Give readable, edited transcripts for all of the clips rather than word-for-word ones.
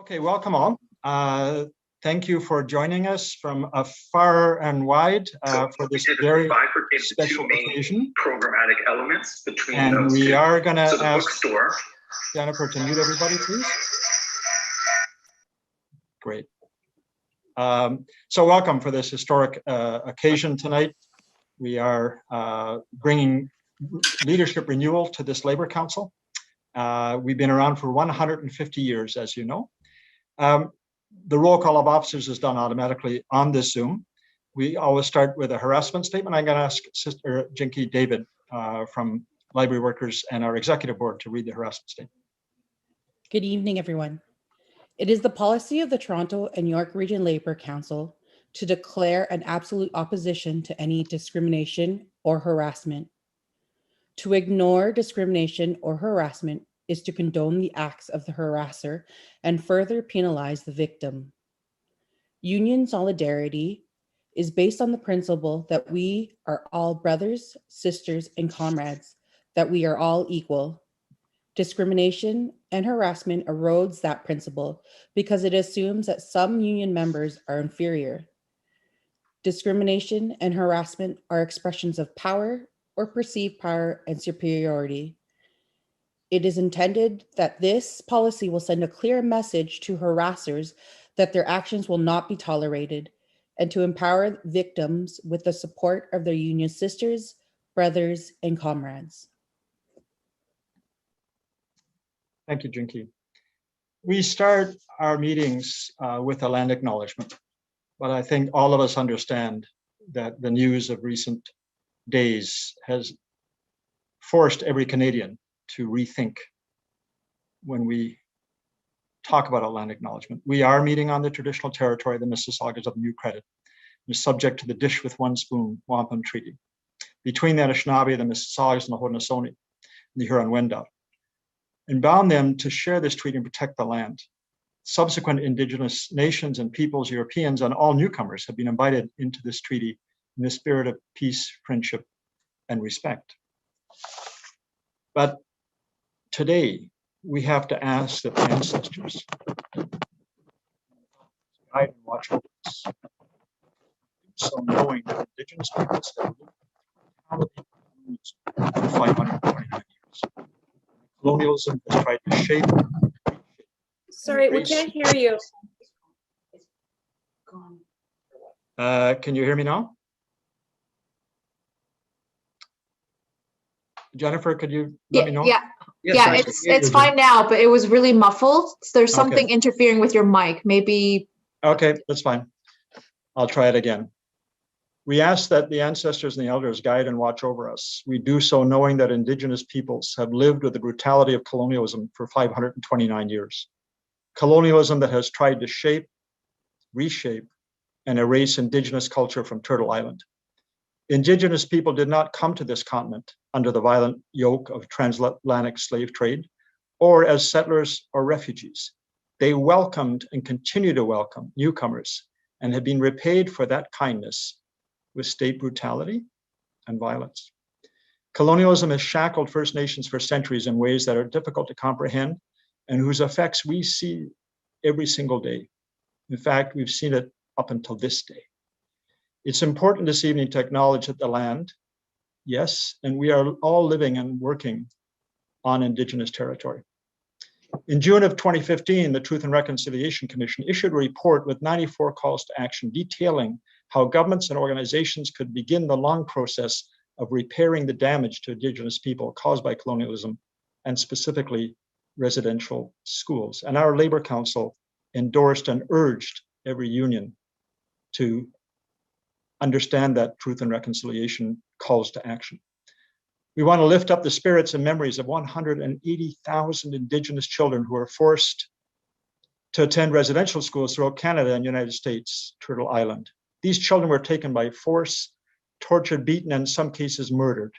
Okay, welcome all. Thank you for joining us from far and wide for this very special occasion. Programmatic elements between and those we two. are going to So the ask bookstore. Jennifer to mute everybody, please. Great. So welcome for this historic occasion tonight. We are bringing leadership renewal to this Labor Council. We've been around for 150 years, as you know. The roll call of officers is done automatically on this Zoom. We always start with a harassment statement. I'm going to ask Sister Jinky David from Library Workers and our Executive Board to read the harassment statement. Good evening, everyone. It is the policy of the Toronto and York Region Labour Council to declare an absolute opposition to any discrimination or harassment. To ignore discrimination or harassment is to condone the acts of the harasser and further penalize the victim. Union solidarity is based on the principle that we are all brothers, sisters, and comrades, that we are all equal. Discrimination and harassment erodes that principle because it assumes that some union members are inferior. Discrimination and harassment are expressions of power or perceived power and superiority. It is intended that this policy will send a clear message to harassers that their actions will not be tolerated, and to empower victims with the support of their union sisters, brothers, and comrades. Thank you, Jinky. We start our meetings with a land acknowledgement, but I think all of us understand that the news of recent days has forced every Canadian to rethink when we talk about a land acknowledgement. We are meeting on the traditional territory of the Mississaugas of the New Credit, and is subject to the Dish with One Spoon Wampum Treaty between the Anishinaabe, the Mississaugas, and the Haudenosaunee, and the Huron-Wendat, and bound them to share this treaty and protect the land. Subsequent Indigenous nations and peoples, Europeans, and all newcomers have been invited into this treaty in the spirit of peace, friendship, and respect. But today, we have to ask that the ancestors guide and watch over us. So knowing that Indigenous peoples have lived for 529 years. Colonialism has tried to shape. Sorry, we can't hear you. Can you hear me now? Jennifer, could you let me know? Yeah, yes, it's fine now, but it was really muffled. So there's something interfering with your mic. Maybe. Okay, that's fine. I'll try it again. We ask that the ancestors and the elders guide and watch over us. We do so knowing that Indigenous peoples have lived with the brutality of colonialism for 529 years. Colonialism that has tried to shape, reshape, and erase Indigenous culture from Turtle Island. Indigenous people did not come to this continent under the violent yoke of transatlantic slave trade or as settlers or refugees. They welcomed and continue to welcome newcomers and have been repaid for that kindness with state brutality and violence. Colonialism has shackled First Nations for centuries in ways that are difficult to comprehend and whose effects we see every single day. In fact, we've seen it up until this day. It's important this evening to acknowledge that the land, yes, and we are all living and working on Indigenous territory. In June of 2015, the Truth and Reconciliation Commission issued a report with 94 calls to action detailing how governments and organizations could begin the long process of repairing the damage to Indigenous people caused by colonialism, and specifically residential schools. And our Labor Council endorsed and urged every union to understand that Truth and Reconciliation calls to action. We want to lift up the spirits and memories of 180,000 Indigenous children who are forced to attend residential schools throughout Canada and United States, Turtle Island. These children were taken by force, tortured, beaten, and in some cases murdered.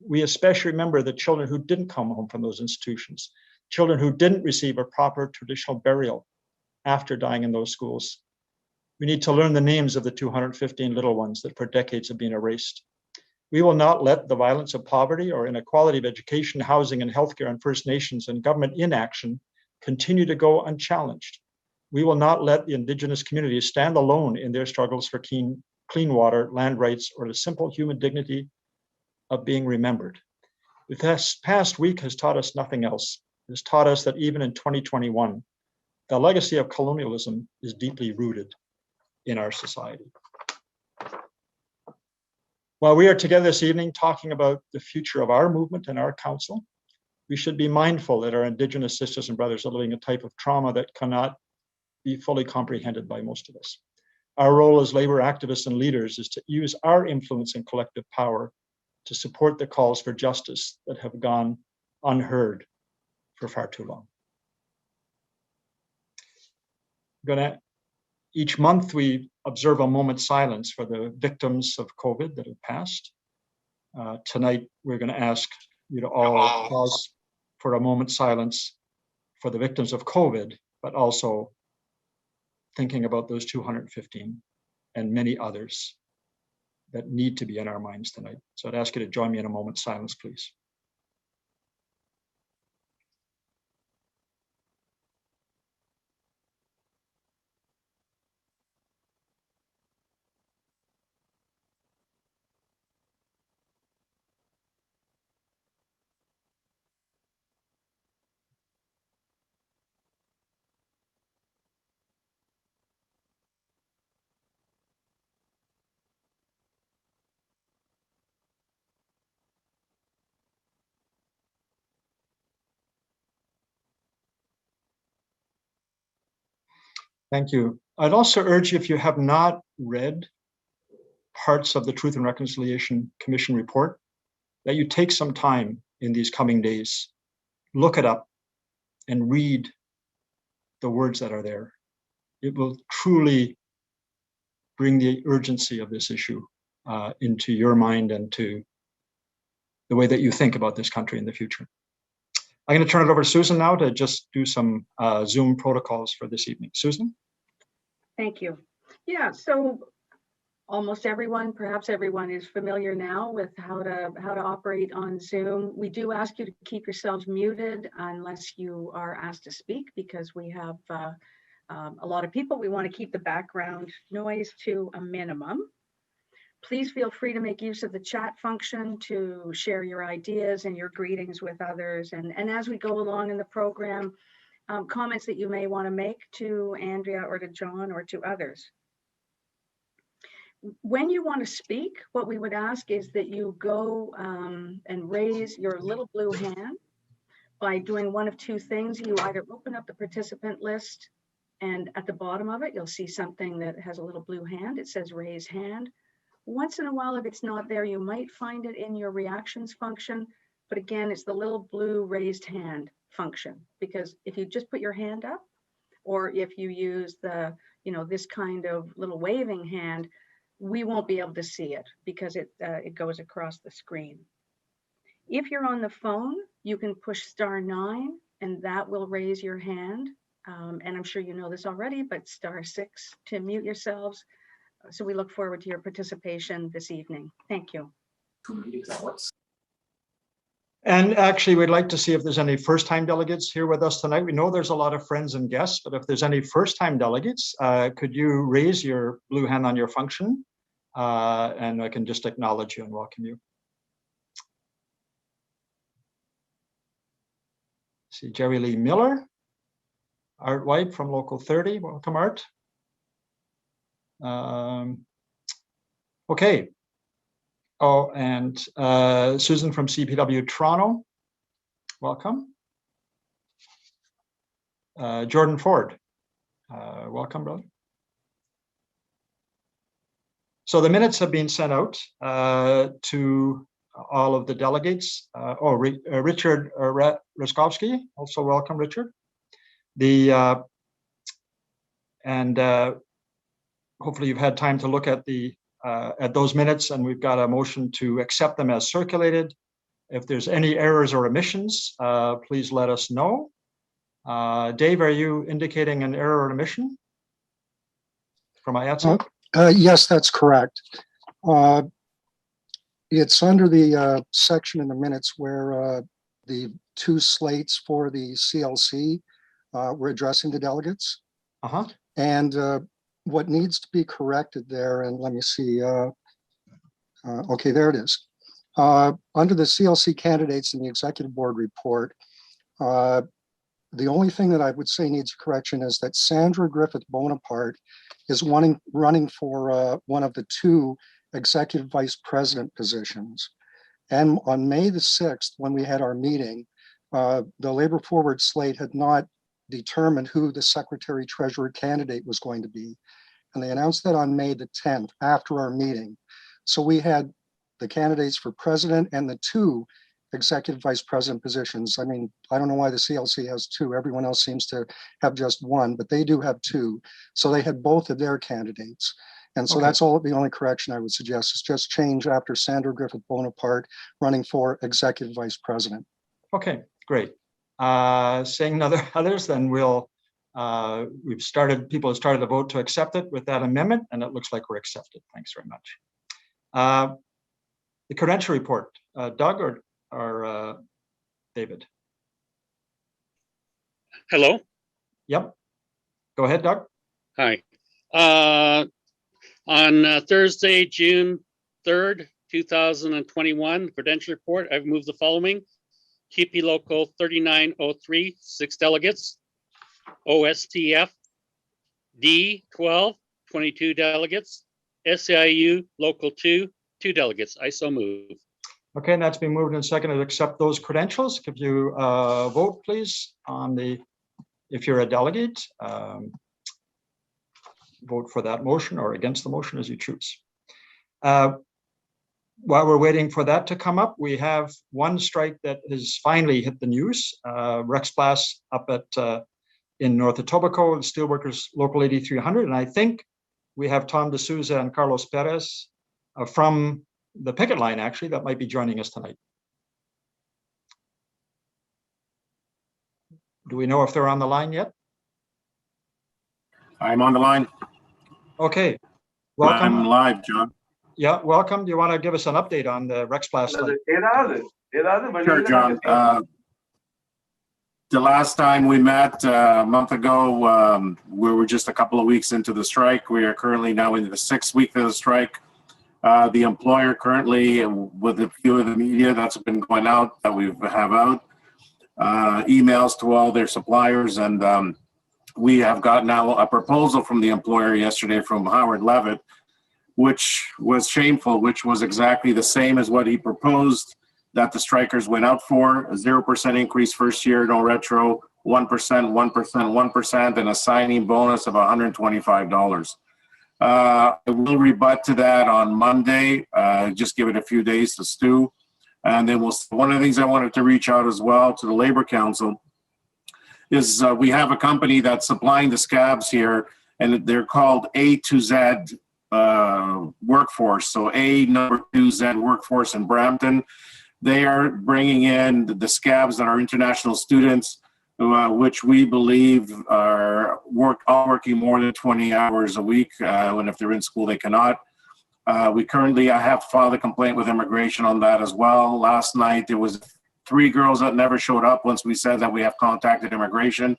We especially remember the children who didn't come home from those institutions, children who didn't receive a proper traditional burial after dying in those schools. We need to learn the names of the 215 little ones that for decades have been erased. We will not let the violence of poverty or inequality of education, housing, and healthcare on First Nations and government inaction continue to go unchallenged. We will not let the Indigenous communities stand alone in their struggles for clean water, land rights, or the simple human dignity of being remembered. This past week has taught us nothing else. It has taught us that even in 2021, the legacy of colonialism is deeply rooted in our society. While we are together this evening talking about the future of our movement and our council, we should be mindful that our Indigenous sisters and brothers are living a type of trauma that cannot be fully comprehended by most of us. Our role as labor activists and leaders is to use our influence and collective power to support the calls for justice that have gone unheard for far too long. Each month we observe a moment's silence for the victims of COVID that have passed. Tonight we're going to ask you to all pause for a moment's silence for the victims of COVID, but also thinking about those 215 and many others that need to be in our minds tonight. So I'd ask you to join me in a moment's silence, please. Thank you. I'd also urge you, if you have not read parts of the Truth and Reconciliation Commission report, that you take some time in these coming days, look it up and read the words that are there. It will truly bring the urgency of this issue into your mind and to the way that you think about this country in the future. I'm going to turn it over to Susan now to just do some Zoom protocols for this evening. Susan? Thank you. Yeah, so almost everyone, perhaps everyone, is familiar now with how to operate on Zoom. We do ask you to keep yourselves muted unless you are asked to speak, because we have a lot of people. We want to keep the background noise to a minimum. Please feel free to make use of the chat function to share your ideas and your greetings with others. And as we go along in the program, comments that you may want to make to Andrea or to John or to others. When you want to speak, what we would ask is that you go and raise your little blue hand by doing one of two things. You either open up the participant list, and at the bottom of it, you'll see something that has a little blue hand. It says raise hand. Once in a while, if it's not there, you might find it in your reactions function. But again, it's the little blue raised hand function, because if you just put your hand up, or if you use the, this kind of little waving hand, we won't be able to see it because it goes across the screen. If you're on the phone, you can push *9 and that will raise your hand. And I'm sure you know this already, but *6 to mute yourselves. So we look forward to your participation this evening. Thank you. And actually, we'd like to see if there's any first-time delegates here with us tonight. We know there's a lot of friends and guests, but if there's any first-time delegates, could you raise your blue hand on your function? And I can just acknowledge you and welcome you. See Jerry Lee Miller, Art White from Local 30. Welcome, Art. Okay. Oh, and Susan from CPW Toronto. Welcome. Jordan Ford. Welcome, brother. So the minutes have been sent out to all of the delegates. Richard Ruskowski, also welcome, Richard. Hopefully you've had time to look at those minutes, and we've got a motion to accept them as circulated. If there's any errors or omissions, please let us know. Dave, are you indicating an error or omission from IATSE? Yes, that's correct. It's under the section in the minutes where the two slates for the CLC were addressing the delegates. Uh-huh. And what needs to be corrected there, and let me see, okay, there it is. Under the CLC candidates in the executive board report, the only thing that I would say needs correction is that Sandra Griffith Bonaparte is running for one of the 2 executive vice president positions. And on May the 6th, when we had our meeting, the Labor Forward slate had not determined who the secretary treasurer candidate was going to be. And they announced that on May the 10th after our meeting. So we had the candidates for president and the 2 executive vice president positions. I mean, I don't know why the CLC has 2. Everyone else seems to have just 1, but they do have 2. So they had both of their candidates. And so that's all. The only correction I would suggest is just change after Sandra Griffith Bonaparte running for executive vice president. Okay, great. Seeing others, then people have started the vote to accept it with that amendment, and it looks like we're accepted. Thanks very much. The credential report, Doug or David? Hello. Yep. Go ahead, Doug. Hi. On Thursday, June 3rd, 2021, credential report, I've moved the following. TP Local 3903, 6 delegates. OSTF D12, 22 delegates. SEIU Local 2, 2 delegates. I so move. Okay, and that's been moved and seconded to accept those credentials. Could you vote, please, on if you're a delegate, vote for that motion or against the motion as you choose. While we're waiting for that to come up, we have one strike that has finally hit the news. Rexplast up in North Etobicoke, Steelworkers Local 8300, and I think we have Tom D'Souza and Carlos Perez from the picket line, actually, that might be joining us tonight. Do we know if they're on the line yet? I'm on the line. Okay, welcome. I'm live, John. Yeah, welcome. Do you want to give us an update on the Rexplast? Sure, John. The last time we met a month ago, we were just a couple of weeks into the strike. We are currently now in the 6th week of the strike. The employer currently, with a few of the media that's been going out, that we have out, emails to all their suppliers, and we have got now a proposal from the employer yesterday from Howard Levitt, which was shameful, which was exactly the same as what he proposed that the strikers went out for: a 0% increase first year, no retro, 1%, 1%, 1%, and a signing bonus of $125. I will rebut to that on Monday. Just give it a few days to stew. And then one of the things I wanted to reach out as well to the Labor Council is we have a company that's supplying the scabs here, and they're called A to Z Workforce. So A number 2Z Workforce in Brampton. They are bringing in the scabs that are international students, which we believe are working more than 20 hours a week. When if they're in school, they cannot. I have filed a complaint with immigration on that as well. Last night, there was 3 girls that never showed up once we said that we have contacted immigration.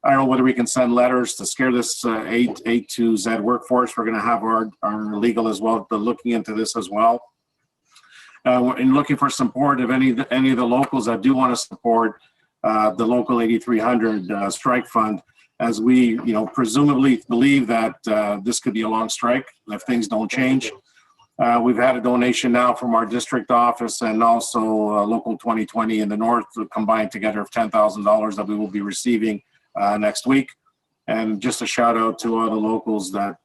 I don't know whether we can send letters to scare this A to Z Workforce. We're going to have our legal as well, looking into this as well. And looking for support of any of the locals that do want to support the local 8300 strike fund, as we presumably believe that this could be a long strike if things don't change. We've had a donation now from our district office and also Local 2020 in the north, combined together of $10,000 that we will be receiving next week. And just a shout out to all the locals that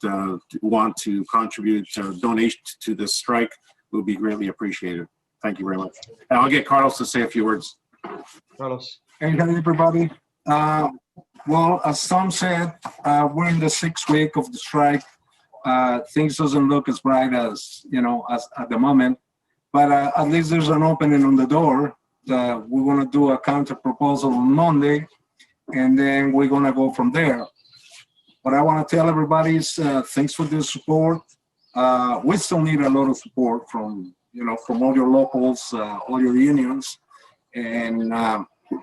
want to contribute donation to this strike. Will be greatly appreciated. Thank you very much. And I'll get Carlos to say a few words. Carlos. Hey, everybody. Well, as Tom said, we're in the 6th week of the strike. Things doesn't look as bright as as at the moment, but at least there's an opening on the door. We're going to do a counter proposal on Monday, and then we're going to go from there. What I want to tell everybody is thanks for the support. We still need a lot of support from from all your locals, all your unions, and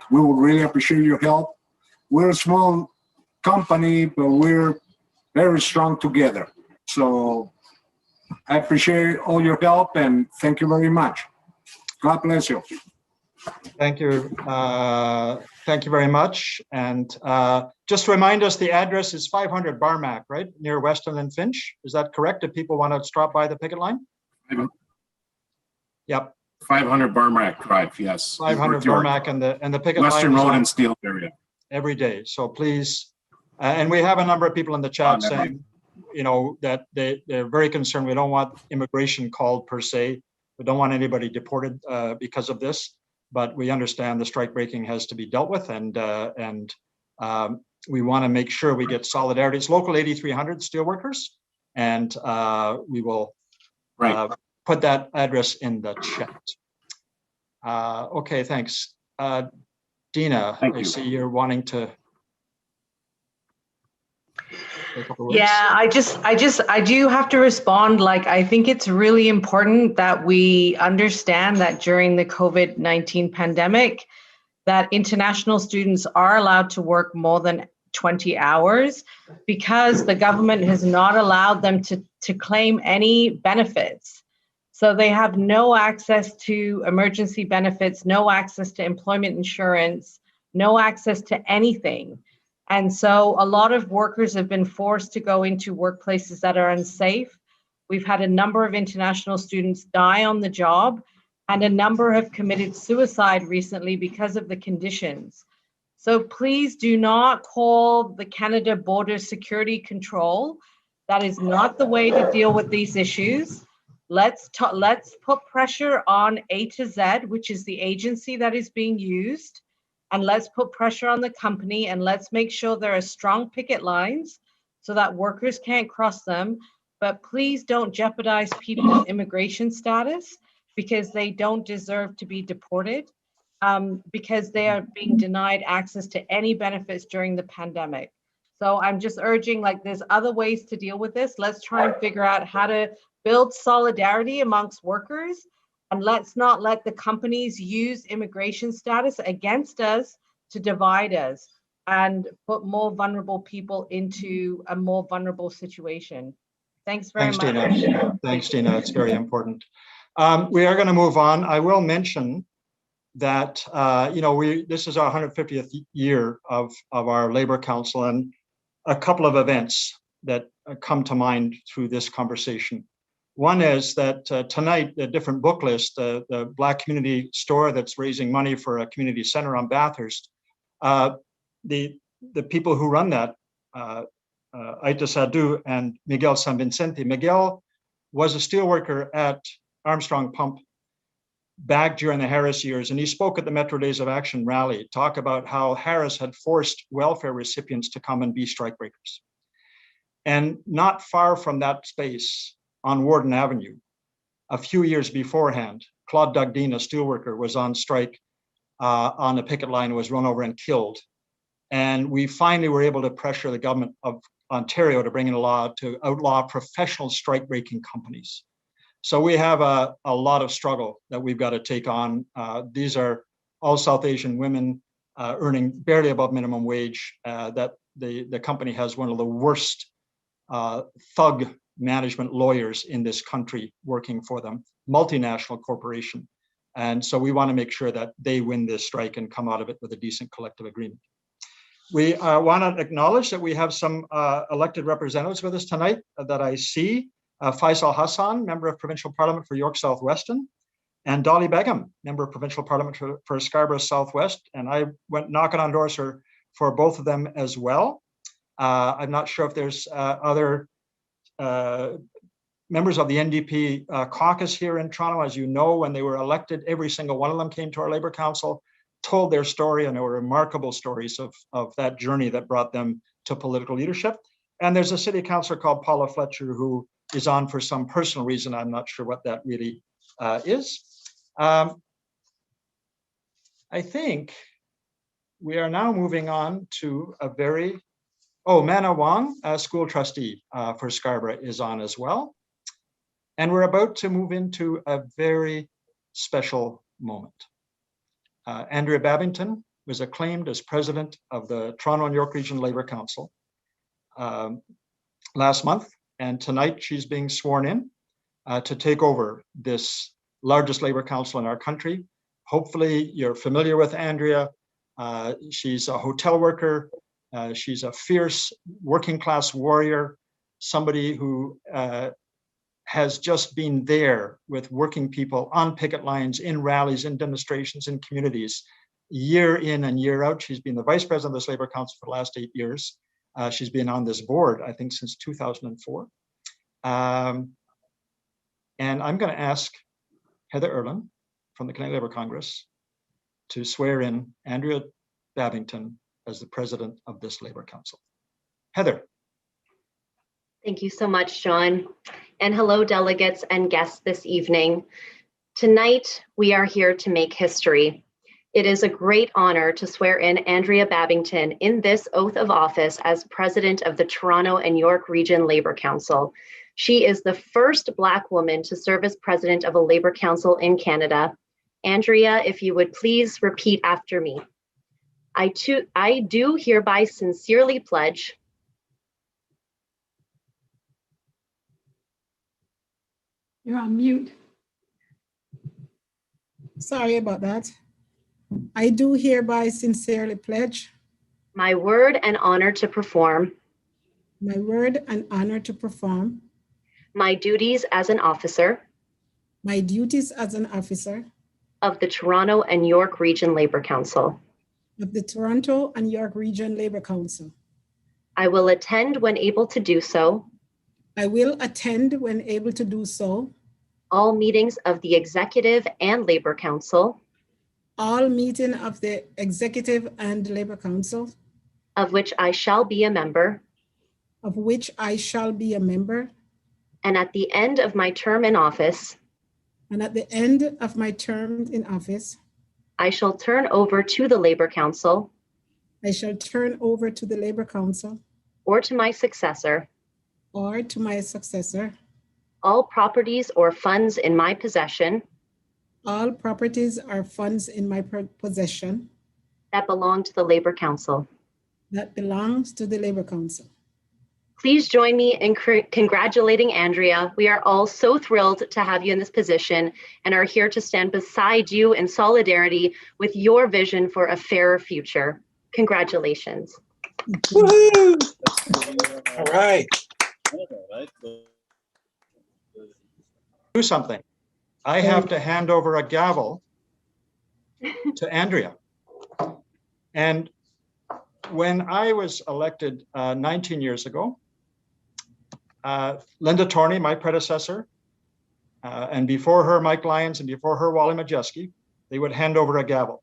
we would really appreciate your help. We're a small company, but we're very strong together. So I appreciate all your help and thank you very much. God bless you. Thank you. Thank you very much. And just remind us, the address is 500 Barmac, right? Near Weston and Finch. Is that correct? If people want to stop by the picket line? Yep. 500 Barmac Drive, yes. 500 Barmac and the picket Western line Road and Steel area. every day. So please, and we have a number of people in the chat saying, you know, that they're very concerned. We don't want immigration called per se. We don't want anybody deported because of this, but we understand the strike breaking has to be dealt with, and we want to make sure we get solidarity. It's local 8300 steelworkers, and we will put that address in the chat. Okay, thanks. Dina, I see you're wanting to. Yeah, I do have to respond. Like, I think it's really important that we understand that during the COVID-19 pandemic, that international students are allowed to work more than 20 hours because the government has not allowed them to claim any benefits. So they have no access to emergency benefits, no access to employment insurance, no access to anything. And so a lot of workers have been forced to go into workplaces that are unsafe. We've had a number of international students die on the job, and a number have committed suicide recently because of the conditions. So please do not call the Canada Border Security Control. That is not the way to deal with these issues. Let's put pressure on A to Z, which is the agency that is being used. And let's put pressure on the company, and let's make sure there are strong picket lines so that workers can't cross them. But please don't jeopardize people's immigration status because they don't deserve to be deported because they are being denied access to any benefits during the pandemic. So I'm just urging, like, there's other ways to deal with this. Let's try and figure out how to build solidarity amongst workers. And let's not let the companies use immigration status against us to divide us and put more vulnerable people into a more vulnerable situation. Thanks very much. Dina. Thanks, Dina. It's very important. We are going to move on. I will mention that, you know, this is our 150th year of our Labor Council, and a couple of events that come to mind through this conversation. One is that tonight, the different book list, the Black Community Store that's raising money for a community center on Bathurst, the people who run that, Aita Sadu and Miguel San Vicente. Miguel was a steelworker at Armstrong Pump back during the Harris years, and he spoke at the Metro Days of Action rally, talk about how Harris had forced welfare recipients to come and be strikebreakers. And not far from that space, on Warden Avenue, a few years beforehand, Claude Dugdine, a steelworker, was on strike on a picket line, was run over and killed. And we finally were able to pressure the government of Ontario to bring in a law to outlaw professional strike-breaking companies. So we have a lot of struggle that we've got to take on. These are all South Asian women earning barely above minimum wage, that the company has one of the worst thug management lawyers in this country working for them, multinational corporation. And so we want to make sure that they win this strike and come out of it with a decent collective agreement. We want to acknowledge that we have some elected representatives with us tonight that I see. Faisal Hassan, Member of Provincial Parliament for York South Weston, and Dolly Begum, Member of Provincial Parliament for Scarborough Southwest. And I went knocking on doors for both of them as well. I'm not sure if there's other members of the NDP caucus here in Toronto. As you know, when they were elected, every single one of them came to our Labour Council, told their story, and there were remarkable stories of that journey that brought them to political leadership. And there's a city councillor called Paula Fletcher who is on for some personal reason. I'm not sure what that really is. I think we are now moving on to a very, Mana Wong, a school trustee for Scarborough, is on as well. And we're about to move into a very special moment. Andria Babbington was acclaimed as president of the Toronto and York Region Labour Council last month, and tonight she's being sworn in to take over this largest labor council in our country. Hopefully you're familiar with Andria. She's a hotel worker. She's a fierce working class warrior, somebody who has just been there with working people on picket lines, in rallies, in demonstrations, in communities, year in and year out. She's been the vice president of this labor council for the last 8 years. She's been on this board, I think, since 2004. And I'm going to ask Heather Erlin from the Canadian Labour Congress to swear in Andria Babbington as the president of this Labour Council. Heather. Thank you so much, John. And hello, delegates and guests this evening. Tonight, we are here to make history. It is a great honor to swear in Andria Babbington in this oath of office as president of the Toronto and York Region Labour Council. She is the first Black woman to serve as president of a Labour Council in Canada. Andria, if you would please repeat after me. I do hereby sincerely pledge You're on mute. Sorry about that. I do hereby sincerely pledge my word and honor to perform my word and honor to perform my duties as an officer of the Toronto and York Region Labour Council. I will attend when able to do so. All meetings of the Executive and Labour Council. All meeting of the Executive and Labour Council. Of which I shall be a member. And at the end of my term in office. I shall turn over to the Labour Council. Or to my successor. All properties or funds in my possession. That belong to the Labour Council. Please join me in congratulating Andria. We are all so thrilled to have you in this position and are here to stand beside you in solidarity with your vision for a fairer future. Congratulations. Woohoo! All right. Do something. I have to hand over a gavel to Andria. And when I was elected 19 years ago, Linda Torney, my predecessor, and before her, Mike Lyons, and before her, Wally Mccaskill, they would hand over a gavel.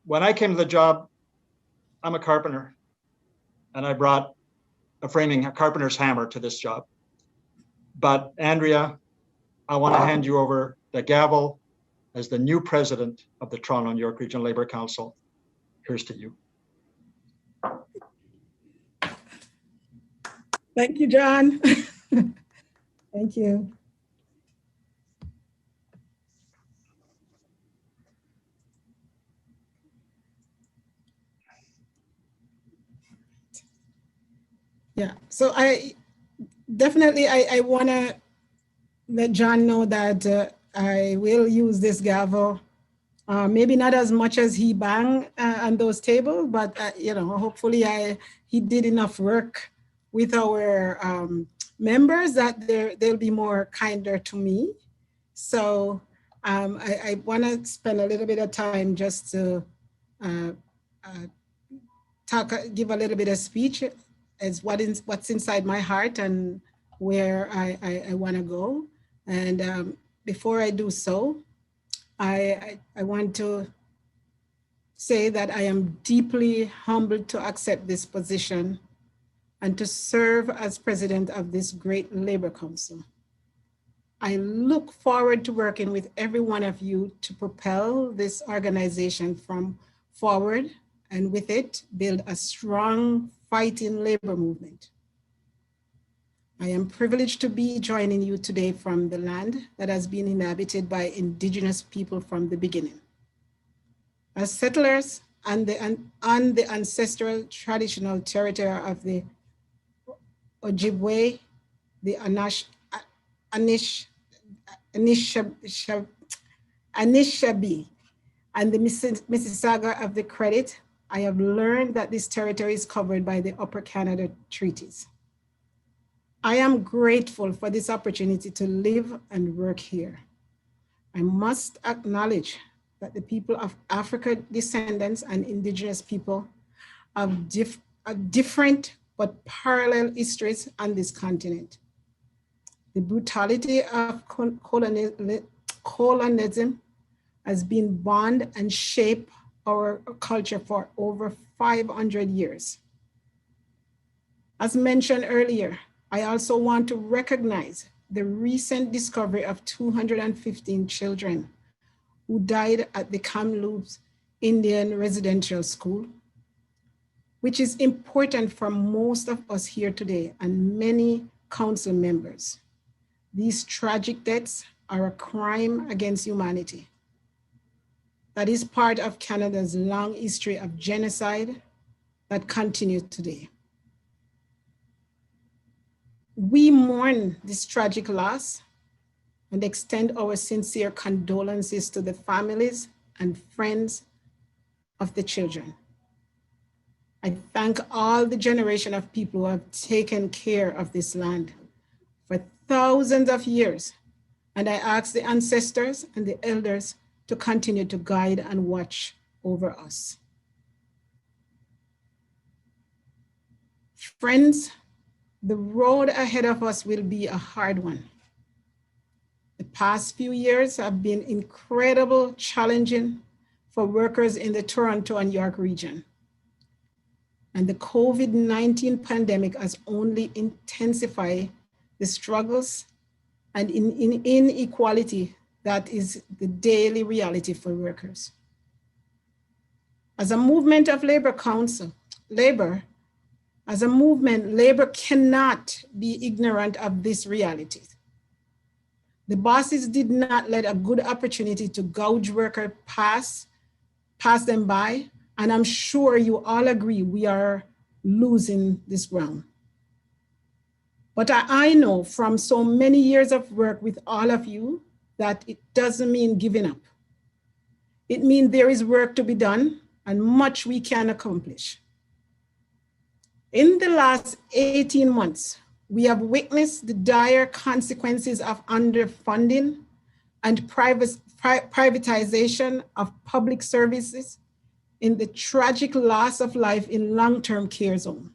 When I came to the job, I'm a carpenter, and I brought a carpenter's hammer to this job. But Andria, I want to hand you over the gavel as the new president of the Toronto and York Region Labour Council. Here's to you. Thank you, John. Thank you. Yeah, so I want to let John know that I will use this gavel. Maybe not as much as he banged on those tables, but hopefully he did enough work with our members that they'll be more kinder to me. So I want to spend a little bit of time just to give a little bit of speech as what's inside my heart and where I want to go. And before I do so, I want to say that I am deeply humbled to accept this position and to serve as president of this great Labour Council. I look forward to working with every one of you to propel this organization forward and with it build a strong fighting labor movement. I am privileged to be joining you today from the land that has been inhabited by Indigenous people from the beginning. As settlers, on the ancestral traditional territory of the Ojibwe, the Anishinaabe, and the Mississauga of the Credit, I have learned that this territory is covered by the Upper Canada Treaties. I am grateful for this opportunity to live and work here. I must acknowledge that the people of Africa descendants and Indigenous people have different but parallel histories on this continent. The brutality of colonialism has been bond and shaped our culture for over 500 years. As mentioned earlier, I also want to recognize the recent discovery of 215 children who died at the Kamloops Indian Residential School, which is important for most of us here today and many council members. These tragic deaths are a crime against humanity. That is part of Canada's long history of genocide that continues today. We mourn this tragic loss and extend our sincere condolences to the families and friends of the children. I thank all the generation of people who have taken care of this land for thousands of years, and I ask the ancestors and the elders to continue to guide and watch over us. Friends, the road ahead of us will be a hard one. The past few years have been incredibly challenging for workers in the Toronto and York region. And the COVID-19 pandemic has only intensified the struggles and inequality that is the daily reality for workers. As a movement of labor cannot be ignorant of this reality. The bosses did not let a good opportunity to gouge workers pass them by, and I'm sure you all agree we are losing this ground. But I know from so many years of work with all of you that it doesn't mean giving up. It means there is work to be done and much we can accomplish. In the last 18 months, we have witnessed the dire consequences of underfunding and privatization of public services in the tragic loss of life in long-term care zone.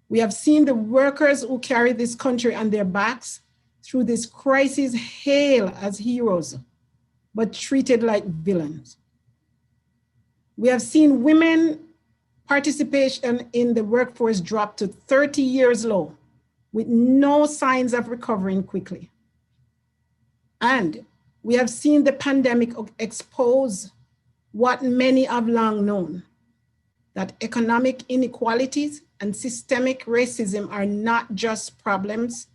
We have seen the workers who carry this country on their backs through this crisis hailed as heroes, but treated like villains. We have seen women participation in the workforce drop to 30 years low with no signs of recovering quickly. And we have seen the pandemic expose what many have long known, that economic inequalities and systemic racism are not just problems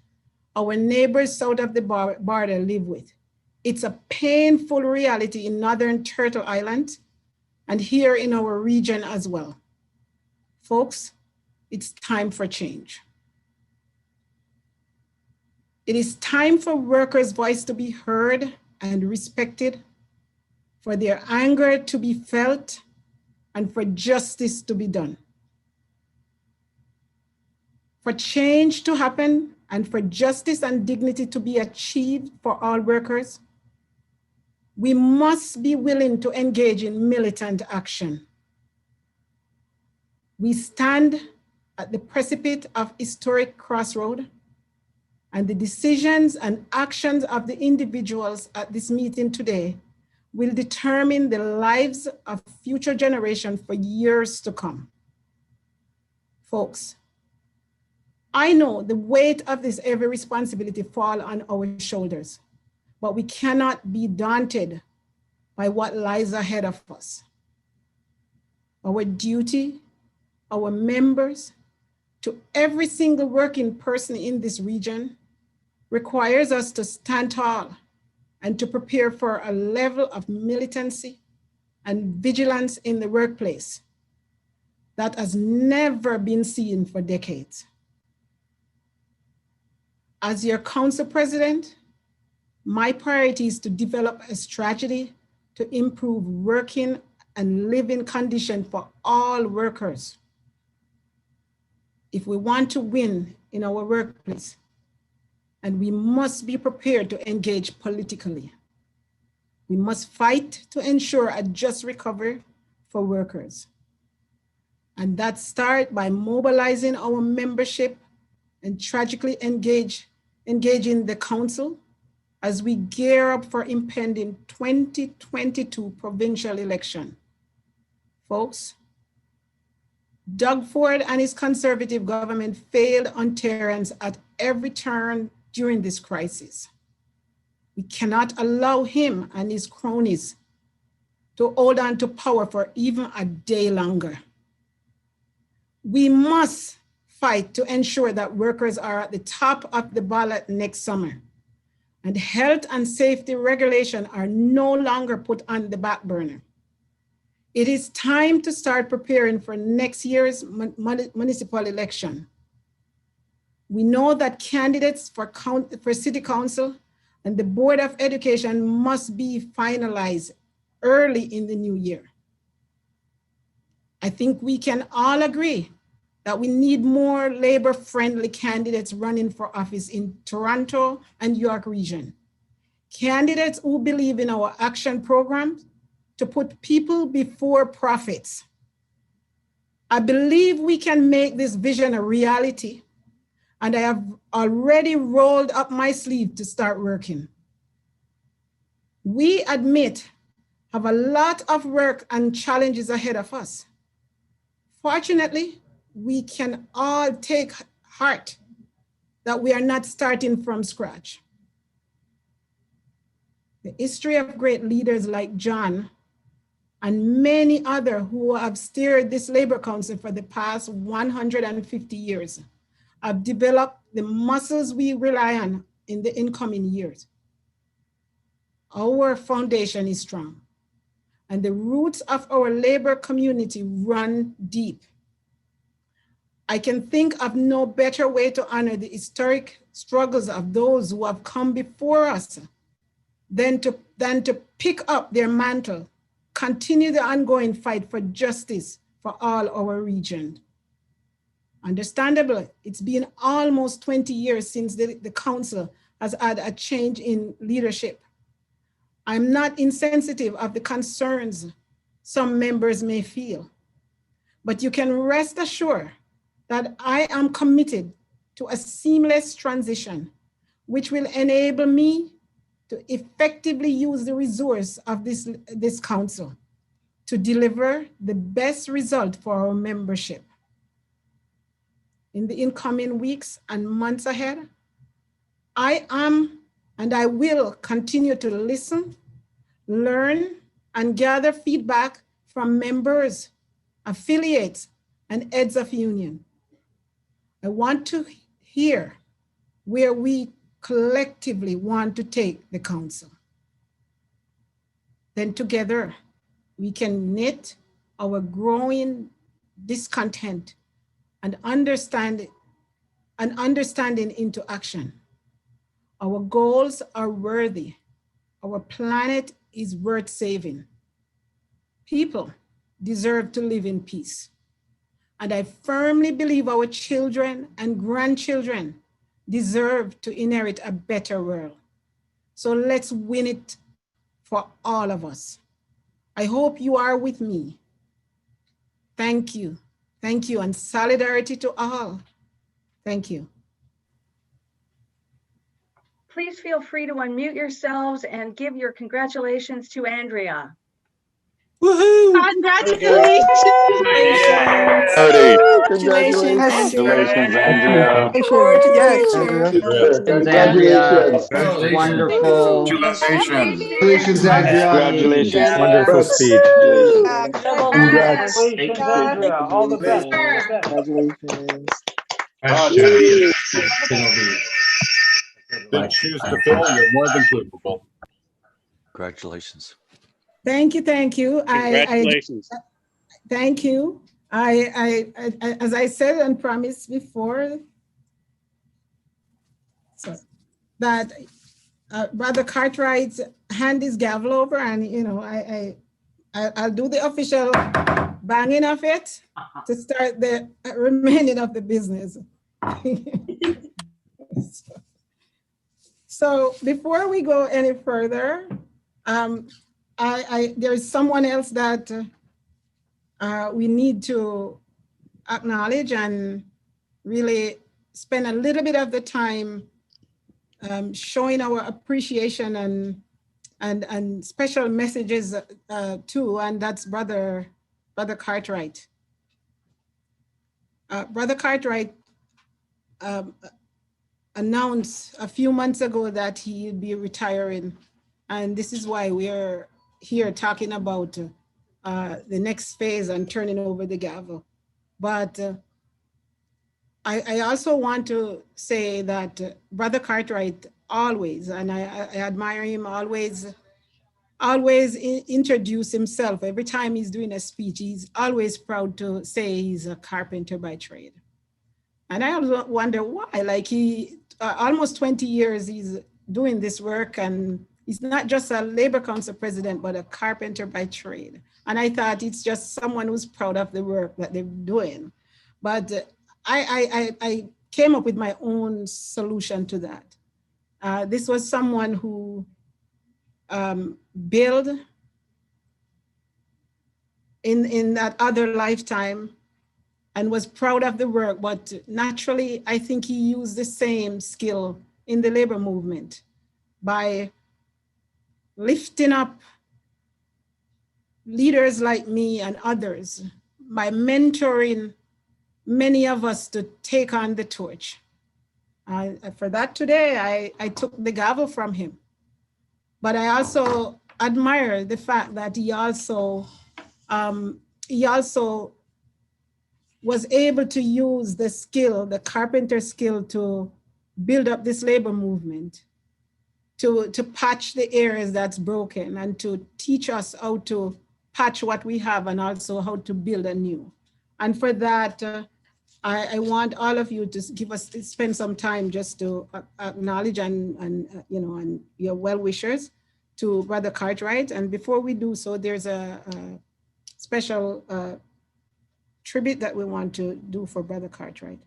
our neighbors south of the border live with. It's a painful reality in Northern Turtle Island and here in our region as well. Folks, it's time for change. It is time for workers' voice to be heard and respected, for their anger to be felt, and for justice to be done. For change to happen and for justice and dignity to be achieved for all workers, we must be willing to engage in militant action. We stand at the precipice of historic crossroad, and the decisions and actions of the individuals at this meeting today will determine the lives of future generations for years to come. Folks, I know the weight of this heavy responsibility falls on our shoulders, but we cannot be daunted by what lies ahead of us. Our duty, our members, to every single working person in this region requires us to stand tall and to prepare for a level of militancy and vigilance in the workplace that has never been seen for decades. As your council president, my priority is to develop a strategy to improve working and living conditions for all workers. If we want to win in our workplace, and we must be prepared to engage politically. We must fight to ensure a just recovery for workers. And that starts by mobilizing our membership and tragically engaging the council as we gear up for impending 2022 provincial election. Folks, Doug Ford and his conservative government failed Ontarians at every turn during this crisis. We cannot allow him and his cronies to hold on to power for even a day longer. We must fight to ensure that workers are at the top of the ballot next summer, and health and safety regulations are no longer put on the back burner. It is time to start preparing for next year's municipal election. We know that candidates for city council and the Board of Education must be finalized early in the new year. I think we can all agree that we need more labor-friendly candidates running for office in Toronto and York region. Candidates who believe in our action programs to put people before profits. I believe we can make this vision a reality, and I have already rolled up my sleeve to start working. We have a lot of work and challenges ahead of us. Fortunately, we can all take heart that we are not starting from scratch. The history of great leaders like John and many others who have steered this Labor Council for the past 150 years have developed the muscles we rely on in the incoming years. Our foundation is strong, and the roots of our labor community run deep. I can think of no better way to honor the historic struggles of those who have come before us than to pick up their mantle, continue the ongoing fight for justice for all our region. Understandably, it's been almost 20 years since the council has had a change in leadership. I'm not insensitive of the concerns some members may feel, but you can rest assured that I am committed to a seamless transition, which will enable me to effectively use the resource of this council to deliver the best result for our membership. In the incoming weeks and months ahead, I am and I will continue to listen, learn, and gather feedback from members, affiliates, and heads of union. I want to hear where we collectively want to take the council. Then together, we can knit our growing discontent and understanding into action. Our goals are worthy. Our planet is worth saving. People deserve to live in peace. And I firmly believe our children and grandchildren deserve to inherit a better world. So let's win it for all of us. I hope you are with me. Thank you. Thank you, and solidarity to all. Thank you. Please feel free to unmute yourselves and give your congratulations to Andria. Woohoo! Congratulations! Congratulations, Andrea. Yes, Congratulations, Andrea. Wonderful. Congratulations, Andrea. Congratulations. Wonderful speech. Congratulations, Andrea. All the best. Congratulations. Big shoes to fill. You're more than capable. Congratulations. Thank you, thank you. Congratulations. Thank you. As I said and promised before, so that Brother Cartwright hand his gavel over, and I'll do the official banging of it to start the remaining of the business. So before we go any further, there's someone else that we need to acknowledge and really spend a little bit of the time showing our appreciation and special messages to, and that's Brother Cartwright. Brother Cartwright announced a few months ago that he'd be retiring, and this is why we're here talking about the next phase and turning over the gavel. But I also want to say that Brother Cartwright always, and I admire him, always introduce himself. Every time he's doing a speech, he's always proud to say he's a carpenter by trade. And I also wonder why, like he, almost 20 years he's doing this work, and he's not just a Labor Council president, but a carpenter by trade. And I thought it's just someone who's proud of the work that they're doing. But I came up with my own solution to that. This was someone who built in that other lifetime and was proud of the work, but naturally, I think he used the same skill in the labor movement by lifting up leaders like me and others, by mentoring many of us to take on the torch. For that today, I took the gavel from him. But I also admire the fact that he also was able to use the skill, the carpenter skill, to build up this labor movement, to patch the areas that's broken, and to teach us how to patch what we have and also how to build anew. And for that, I want all of you to spend some time just to acknowledge and your well-wishers to Brother Cartwright. And before we do so, there's a special tribute that we want to do for Brother Cartwright.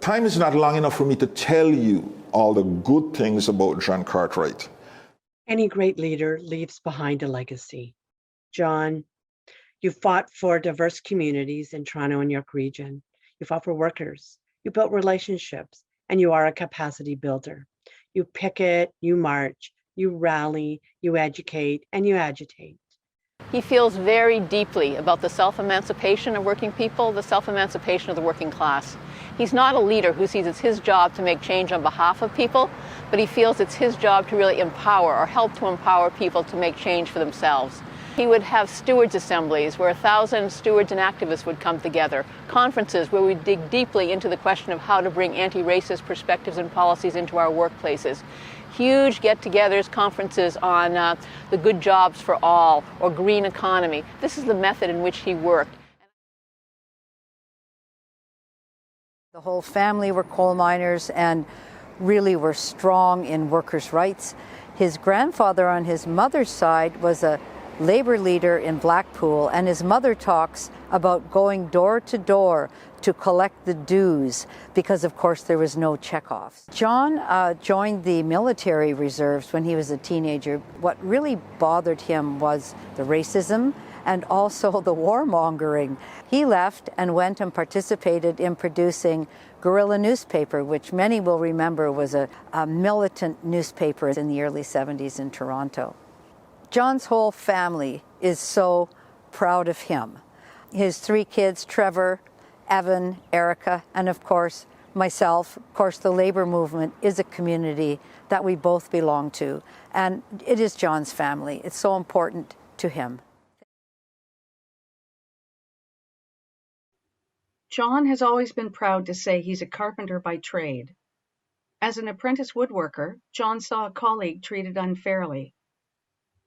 Time is not long enough for me to tell you all the good things about John Cartwright. Any great leader leaves behind a legacy. John, you fought for diverse communities in Toronto and York Region. You fought for workers. You built relationships, and you are a capacity builder. You picket, you march, you rally, you educate, and you agitate. He feels very deeply about the self-emancipation of working people, the self-emancipation of the working class. He's not a leader who sees it's his job to make change on behalf of people, but he feels it's his job to really empower or help to empower people to make change for themselves. He would have stewards assemblies where 1,000 stewards and activists would come together, conferences where we dig deeply into the question of how to bring anti-racist perspectives and policies into our workplaces. Huge get-togethers, conferences on the good jobs for all or green economy. This is the method in which he worked. The whole family were coal miners and really were strong in workers' rights. His grandfather on his mother's side was a labor leader in Blackpool, and his mother talks about going door to door to collect the dues because, of course, there was no checkoffs. John joined the military reserves when he was a teenager. What really bothered him was the racism and also the warmongering. He left and went and participated in producing Guerrilla Newspaper, which many will remember was a militant newspaper in the early 70s in Toronto. John's whole family is so proud of him. His 3 kids, Trevor, Evan, Erica, and of course, myself, of course, the labor movement is a community that we both belong to. And it is John's family. It's so important to him. John has always been proud to say he's a carpenter by trade. As an apprentice woodworker, John saw a colleague treated unfairly.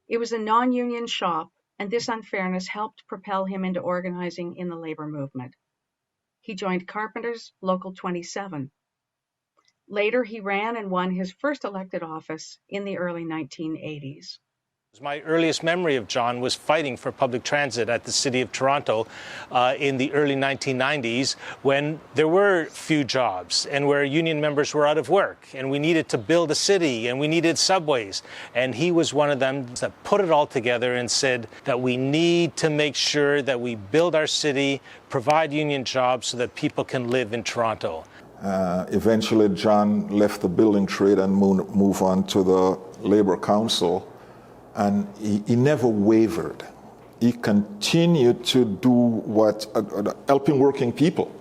It was a non-union shop, and this unfairness helped propel him into organizing in the labor movement. He joined Carpenters Local 27. Later, he ran and won his first elected office in the early 1980s. My earliest memory of John was fighting for public transit at the City of Toronto in the early 1990s when there were few jobs and where union members were out of work and we needed to build a city and we needed subways. And he was one of them that put it all together and said that we need to make sure that we build our city, provide union jobs so that people can live in Toronto. Eventually, John left the building trade and moved on to the Labour Council. And he never wavered. He continued to do what, helping working people.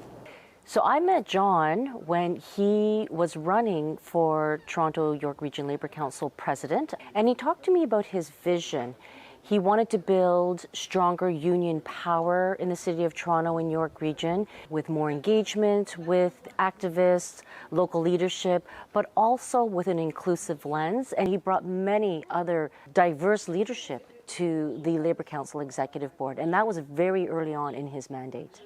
So I met John when he was running for Toronto York Region Labour Council president, and he talked to me about his vision. He wanted to build stronger union power in the City of Toronto and York Region with more engagement with activists, local leadership, but also with an inclusive lens. And he brought many other diverse leadership to the Labour Council Executive Board. And that was very early on in his mandate.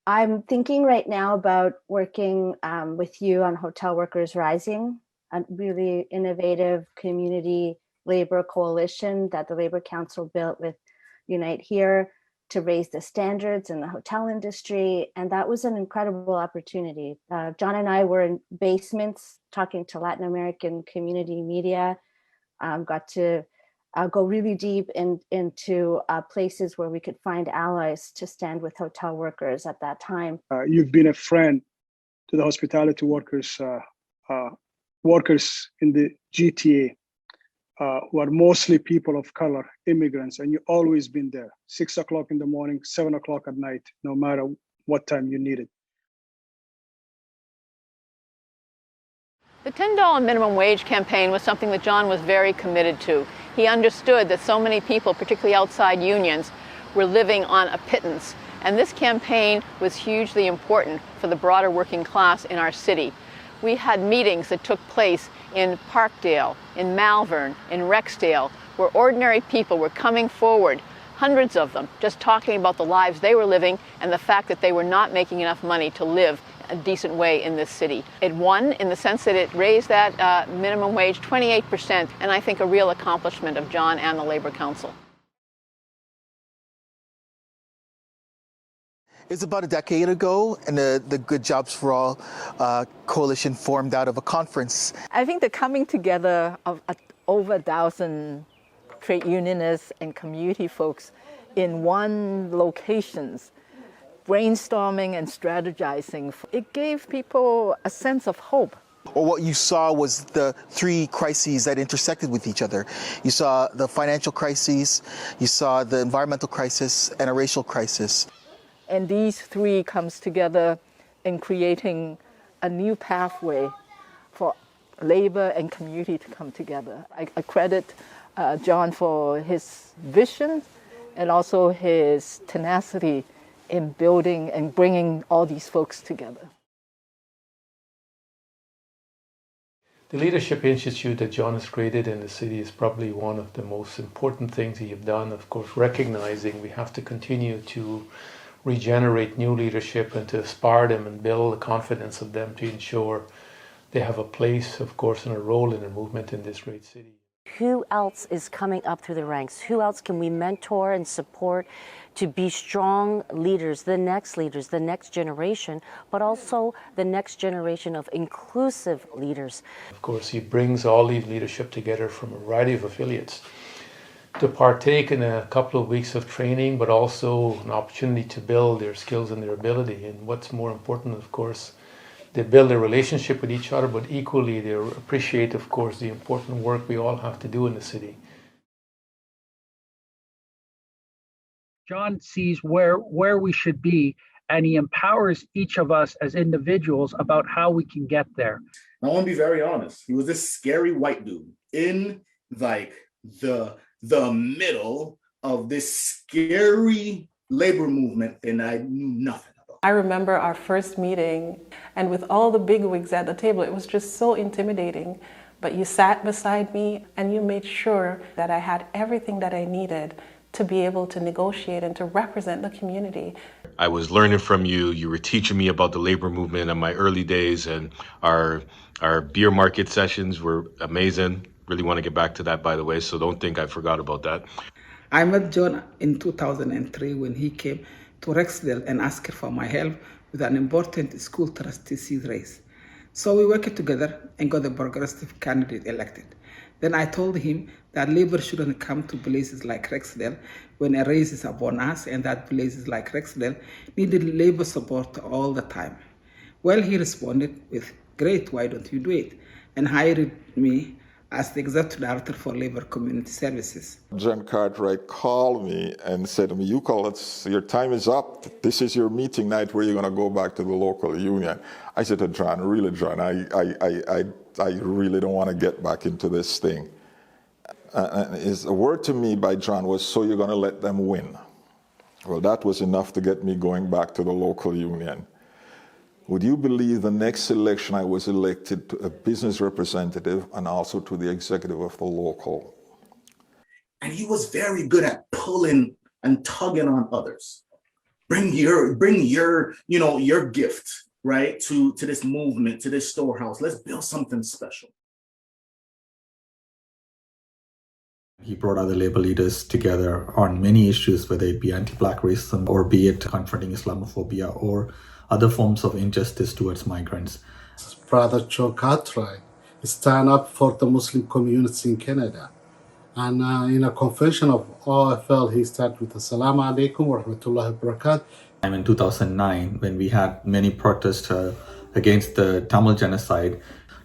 I'm thinking right now about working with you on Hotel Workers Rising, a really innovative community labor coalition that the Labour Council built with Unite Here to raise the standards in the hotel industry. And that was an incredible opportunity. John and I were in basements talking to Latin American community media, got to go really deep into places where we could find allies to stand with hotel workers at that time. You've been a friend to the hospitality workers in the GTA, who are mostly people of color, immigrants, and you've always been there, 6 o'clock in the morning, 7 o'clock at night, no matter what time you need it. The $10 minimum wage campaign was something that John was very committed to. He understood that so many people, particularly outside unions, were living on a pittance. And this campaign was hugely important for the broader working class in our city. We had meetings that took place in Parkdale, in Malvern, in Rexdale, where ordinary people were coming forward, hundreds of them, just talking about the lives they were living and the fact that they were not making enough money to live a decent way in this city. It won in the sense that it raised that minimum wage 28%, and I think a real accomplishment of John and the Labour Council. It was about a decade ago, and the Good Jobs for All coalition formed out of a conference. I think the coming together of over 1,000 trade unionists and community folks in one locations, brainstorming and strategizing, it gave people a sense of hope. Or what you saw was the three crises that intersected with each other. You saw the financial crises, you saw the environmental crisis, and a racial crisis. And these three comes together in creating a new pathway for labor and community to come together. I credit John for his vision and also his tenacity in building and bringing all these folks together. The Leadership Institute that John has created in the city is probably one of the most important things he has done. Of course, recognizing we have to continue to regenerate new leadership and to inspire them and build the confidence of them to ensure they have a place, of course, and a role in the movement in this great city. Who else is coming up through the ranks? Who else can we mentor and support to be strong leaders, the next generation, but also the next generation of inclusive leaders? Of course, he brings all these leadership together from a variety of affiliates to partake in a couple of weeks of training, but also an opportunity to build their skills and their ability. And what's more important, of course, they build a relationship with each other, but equally they appreciate, of course, the important work we all have to do in the city. John sees where we should be, and he empowers each of us as individuals about how we can get there. I want to be very honest. He was this scary white dude in like the middle of this scary labor movement, and I knew nothing about. I remember our first meeting, and with all the bigwigs at the table, it was just so intimidating. But you sat beside me and you made sure that I had everything that I needed to be able to negotiate and to represent the community. I was learning from you. You were teaching me about the labor movement in my early days, and our beer market sessions were amazing. Really want to get back to that, by the way, so don't think I forgot about that. I met John in 2003 when he came to Rexdale and asked for my help with an important school trustees race. So we worked together and got the progressive candidate elected. Then I told him that labor shouldn't come to places like Rexdale when a race is upon us, and that places like Rexdale needed labor support all the time. Well, he responded with, "Great, why don't you do it?" and hired me as the Executive Director for Labor Community Services. John Cartwright called me and said to me, your time is up. This is your meeting night where you're going to go back to the local union. I said to John, really, John, I really don't want to get back into this thing. His word to me by John was, so you're going to let them win. Well, that was enough to get me going back to the local union. Would you believe the next election I was elected to a business representative and also to the executive of the local? And he was very good at pulling and tugging on others. Bring your gift, right, to this movement, to this storehouse. Let's build something special. He brought other labor leaders together on many issues, whether it be anti-Black racism or be it confronting Islamophobia or other forms of injustice towards migrants. Brother John Cartwright stand up for the Muslim community in Canada. And in a convention of OFL, he started with Assalamu alaikum wa rahmatullahi wa barakatuh. In 2009, when we had many protests against the Tamil genocide,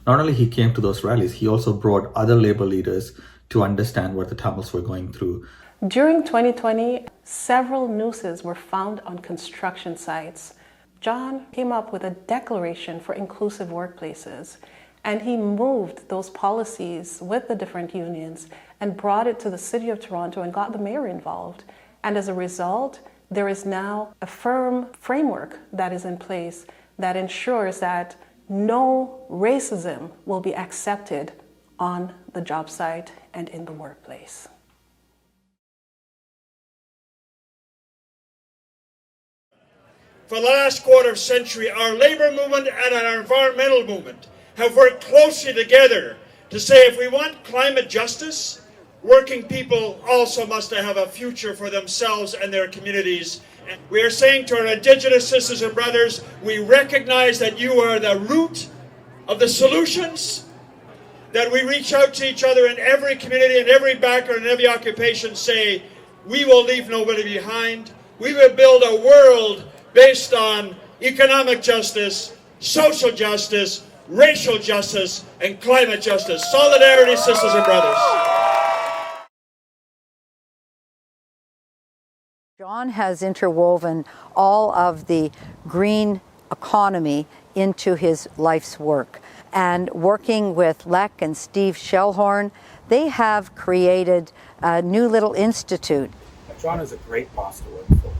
not only he came to those rallies, he also brought other labor leaders to understand what the Tamils were going through. During 2020, several nooses were found on construction sites. John came up with a declaration for inclusive workplaces, and he moved those policies with the different unions and brought it to the City of Toronto and got the mayor involved. And as a result, there is now a firm framework that is in place that ensures that no racism will be accepted on the job site and in the workplace. For the last quarter century, our labor movement and our environmental movement have worked closely together to say if we want climate justice, working people also must have a future for themselves and their communities. And we are saying to our Indigenous sisters and brothers, we recognize that you are the root of the solutions, that we reach out to each other in every community, in every background, in every occupation, say, we will leave nobody behind. We will build a world based on economic justice, social justice, racial justice, and climate justice. Solidarity, sisters and brothers. John has interwoven all of the green economy into his life's work. And working with Lek and Steve Shellhorn, they have created a new little institute. John is a great boss to work for.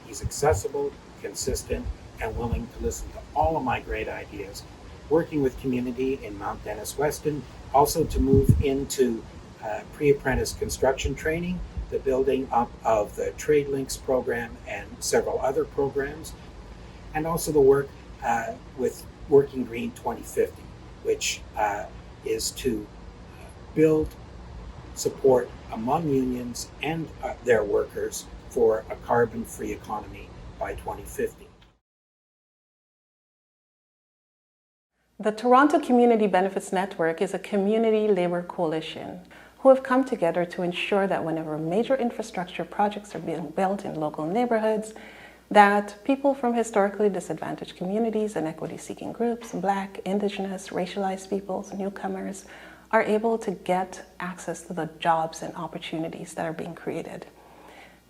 He's accessible, consistent, and willing to listen to all of my great ideas. Working with community in Mount Dennis Weston, also to move into pre-apprentice construction training, the building up of the Trade Links program and several other programs, and also the work with Working Green 2050, which is to build support among unions and their workers for a carbon-free economy by 2050. The Toronto Community Benefits Network is a community labor coalition who have come together to ensure that whenever major infrastructure projects are being built in local neighborhoods, that people from historically disadvantaged communities and equity-seeking groups, Black, Indigenous, racialized peoples, newcomers, are able to get access to the jobs and opportunities that are being created.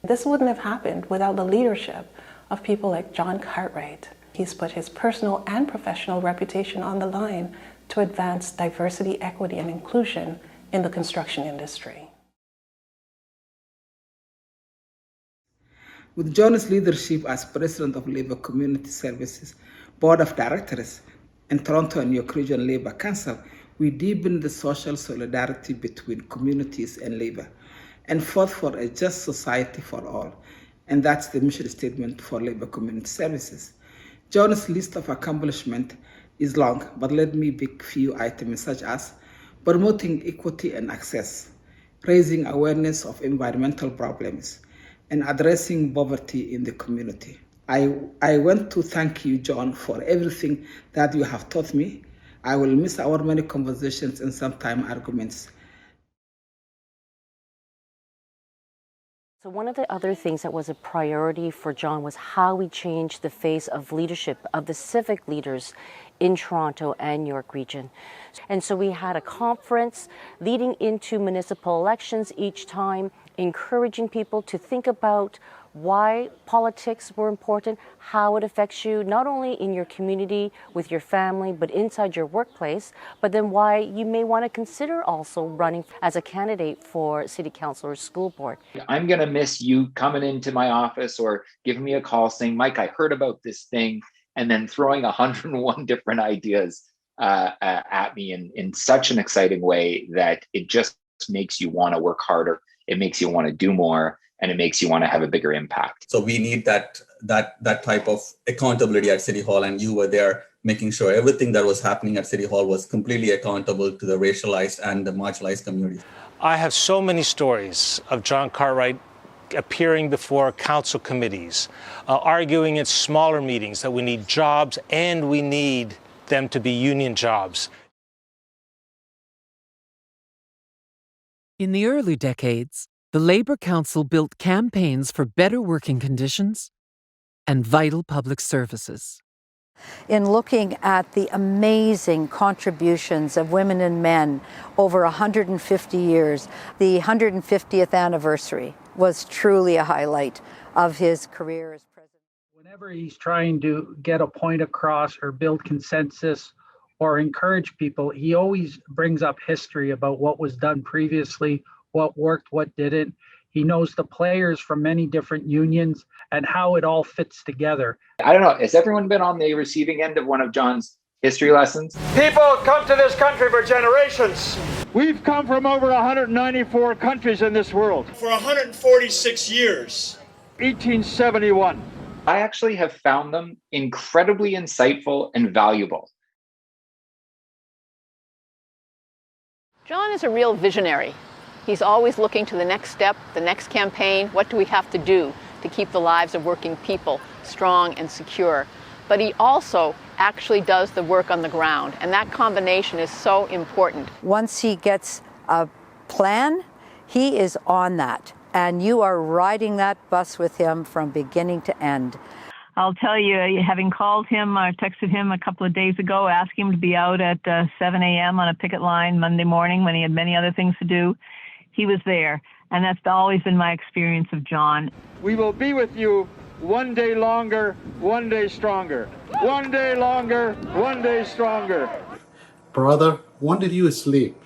This wouldn't have happened without the leadership of people like John Cartwright. He's put his personal and professional reputation on the line to advance diversity, equity, and inclusion in the construction industry. With John's leadership as President of Labour Community Services Board of Directors and Toronto and York Region Labour Council, we deepened the social solidarity between communities and labour and fought for a just society for all. And that's the mission statement for Labour Community Services. John's list of accomplishments is long, but let me pick a few items such as promoting equity and access, raising awareness of environmental problems, and addressing poverty in the community. I want to thank you, John, for everything that you have taught me. I will miss our many conversations and sometimes arguments. So one of the other things that was a priority for John was how we changed the face of leadership, of the civic leaders in Toronto and York Region. And so we had a conference leading into municipal elections each time, encouraging people to think about why politics were important, how it affects you, not only in your community, with your family, but inside your workplace, but then why you may want to consider also running as a candidate for city council or school board. I'm going to miss you coming into my office or giving me a call saying, Mike, I heard about this thing, and then throwing 101 different ideas at me in such an exciting way that it just makes you want to work harder. It makes you want to do more, and it makes you want to have a bigger impact. So we need that type of accountability at City Hall, and you were there making sure everything that was happening at City Hall was completely accountable to the racialized and the marginalized communities. I have so many stories of John Cartwright appearing before council committees, arguing at smaller meetings that we need jobs and we need them to be union jobs. In the early decades, the Labour Council built campaigns for better working conditions and vital public services. In looking at the amazing contributions of women and men over 150 years, the 150th anniversary was truly a highlight of his career as president. Whenever he's trying to get a point across or build consensus or encourage people, he always brings up history about what was done previously, what worked, what didn't. He knows the players from many different unions and how it all fits together. I don't know, has everyone been on the receiving end of one of John's history lessons? People come to this country for generations. We've come from over 194 countries in this world. For 146 years. 1871. I actually have found them incredibly insightful and valuable. John is a real visionary. He's always looking to the next step, the next campaign. What do we have to do to keep the lives of working people strong and secure? But he also actually does the work on the ground, and that combination is so important. Once he gets a plan, he is on that, and you are riding that bus with him from beginning to end. I'll tell you, having called him, I texted him a couple of days ago, asking him to be out at 7 a.m. on a picket line Monday morning when he had many other things to do. He was there, and that's always been my experience of John. We will be with you one day longer, one day stronger. One day longer, one day stronger. Brother, when did you sleep?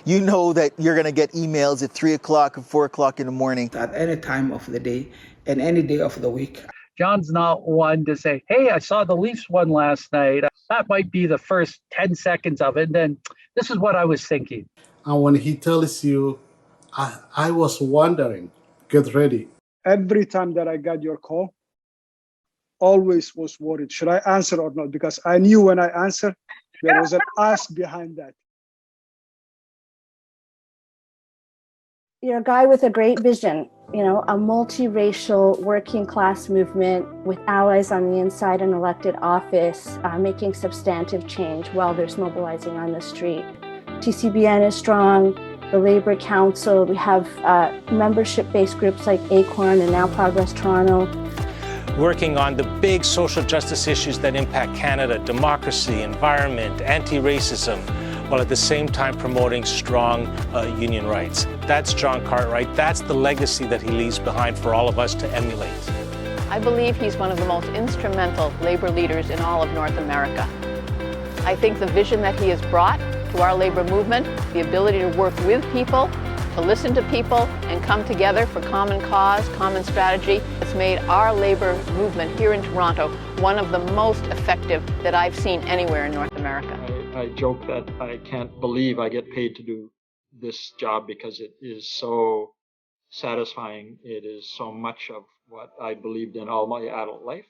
You know that you're going to get emails at 3 o'clock and 4 o'clock in the morning. At any time of the day and any day of the week. John's not one to say, hey, I saw the Leafs won last night. That might be the first 10 seconds of it. And then this is what I was thinking. And when he tells you, I was wondering, get ready. Every time that I got your call, always was worried. Should I answer or not? Because I knew when I answered, there was an ask behind that. You're a guy with a great vision, you know, a multiracial working class movement with allies on the inside and elected office, making substantive change while there's mobilizing on the street. TCBN is strong, the Labour Council, we have membership-based groups like ACORN and Now Progress Toronto. Working on the big social justice issues that impact Canada, democracy, environment, anti-racism. while at the same time promoting strong union rights. That's John Cartwright. That's the legacy that he leaves behind for all of us to emulate. I believe he's one of the most instrumental labor leaders in all of North America. I think the vision that he has brought to our labor movement, the ability to work with people, to listen to people, and come together for common cause, common strategy, has made our labor movement here in Toronto one of the most effective that I've seen anywhere in North America. I joke that I can't believe I get paid to do this job because it is so satisfying. It is so much of what I believed in all my adult life.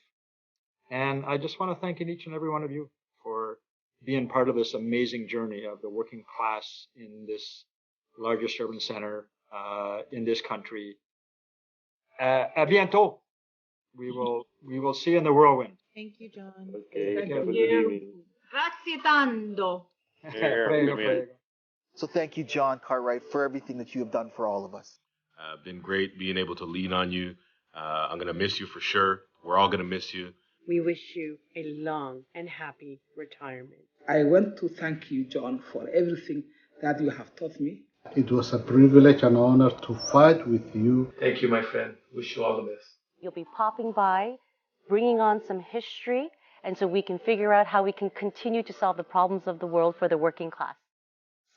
And I just want to thank each and every one of you for being part of this amazing journey of the working class in this largest urban center in this country. À bientôt. We will see you in the whirlwind. Thank you, John. Okay. Thank Good you. Grazie tanto. So thank you, John Cartwright, for everything that you have done for all of us. Been great being able to lean on you. I'm going to miss you for sure. We're all going to miss you. We wish you a long and happy retirement. I want to thank you, John, for everything that you have taught me. It was a privilege and honor to fight with you. Thank you, my friend. Wish you all the best. You'll be popping by, bringing on some history, and so we can figure out how we can continue to solve the problems of the world for the working class.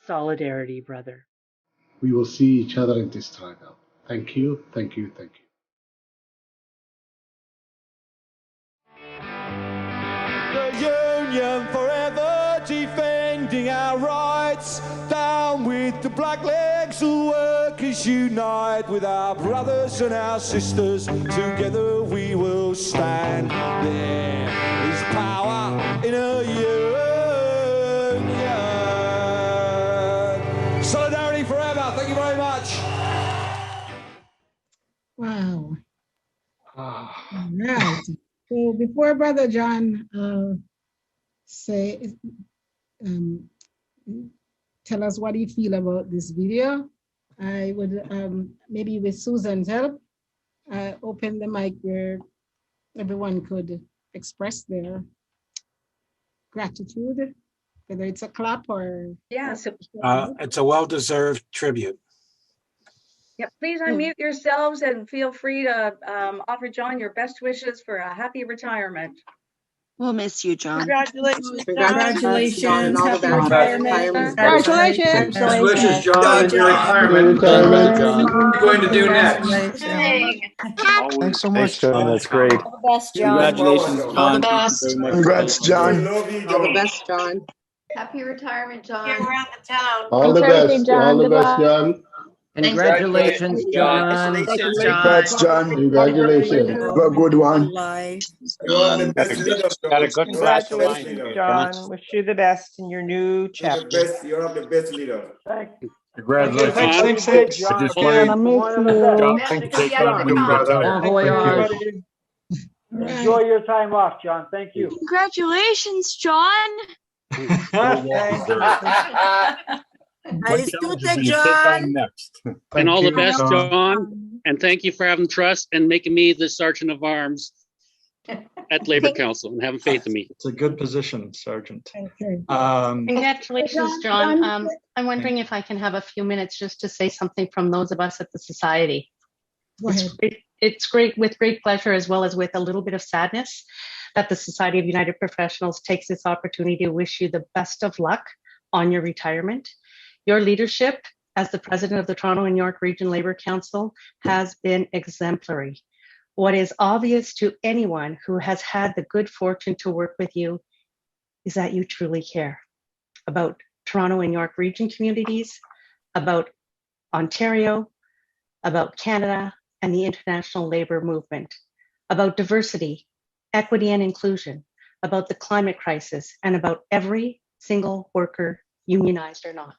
Solidarity, brother. We will see each other in this struggle. Thank you, thank you, thank you. The union forever defending our rights. Down with the black legs, the workers unite. With our brothers and our sisters, together we will stand. There is power in a union. Solidarity forever. Thank you very much. Wow. All right. So before Brother John tell us what you feel about this video, I would maybe with Susan's help open the mic where everyone could express their gratitude, whether it's a clap or It's a well-deserved tribute. Yeah, please unmute yourselves and feel free to offer John your best wishes for a happy retirement. We'll miss you, John. Congratulations. Congratulations, John, and all the Happy retirement. Congratulations. Best wishes, John, in your retirement. What are you going to do next? Thanks so much, John. That's great. All the best, John. Congratulations, John. All the best. Congrats, John. All the best, John. Happy retirement, John. Get around the town. All the best, all the best, John. Congratulations, John. Congrats, John. Congratulations. Have a good one. Got a good Congratulations, John. Wish you the best in your new chapter. You're the best leader. Thank you. Congratulations. John. I just wanted John, thank you for taking my brother. Enjoy your time off, John. Thank you. Congratulations, John. John. And all the best, John. And thank you for having trust and making me the Sergeant of Arms at Labor Council and having faith in me. It's a good position, Sergeant. Congratulations, John. I'm wondering if I can have a few minutes just to say something from those of us at the Society. It's great, with great pleasure, as well as with a little bit of sadness, that the Society of United Professionals takes this opportunity to wish you the best of luck on your retirement. Your leadership as the president of the Toronto and York Region Labor Council has been exemplary. What is obvious to anyone who has had the good fortune to work with you is that you truly care about Toronto and York Region communities, about Ontario, about Canada and the international labor movement, about diversity, equity and inclusion, about the climate crisis, and about every single worker, unionized or not.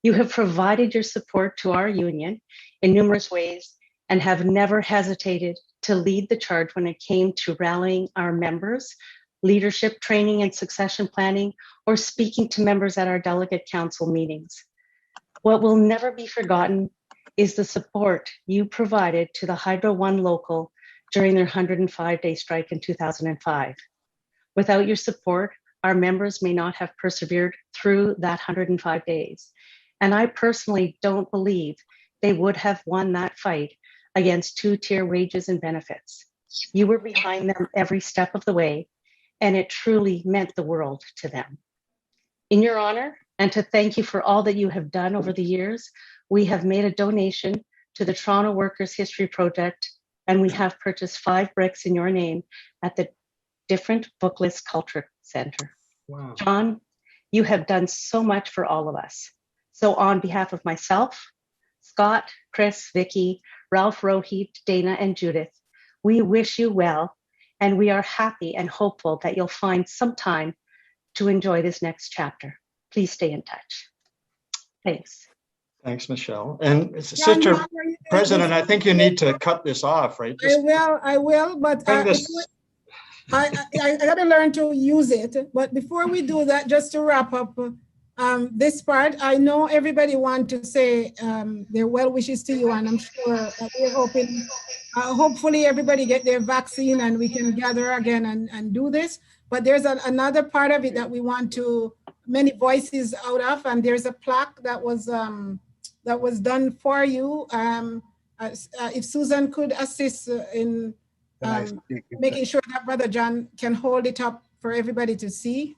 You have provided your support to our union in numerous ways and have never hesitated to lead the charge when it came to rallying our members, leadership training and succession planning, or speaking to members at our delegate council meetings. What will never be forgotten is the support you provided to the Hydro One local during their 105-day strike in 2005. Without your support, our members may not have persevered through that 105 days. And I personally don't believe they would have won that fight against two-tier wages and benefits. You were behind them every step of the way, and it truly meant the world to them. In your honor, and to thank you for all that you have done over the years, we have made a donation to the Toronto Workers' History Project, and we have purchased 5 bricks in your name at the Different Booklist Culture Center. Wow. John, you have done so much for all of us. So on behalf of myself, Scott, Chris, Vicky, Ralph, Rohit, Dana, and Judith, we wish you well, and we are happy and hopeful that you'll find some time to enjoy this next chapter. Please stay in touch. Thanks. Thanks, Michelle. And Sister President, I think you need to cut this off, right? I will, but I got to learn to use it. But before we do that, just to wrap up this part, I know everybody wants to say their well wishes to you, and I'm sure that we're hoping, hopefully everybody get their vaccine and we can gather again and do this. But there's another part of it that we want to, many voices out of, and there's a plaque that was done for you. If Susan could assist in making sure that Brother John can hold it up for everybody to see.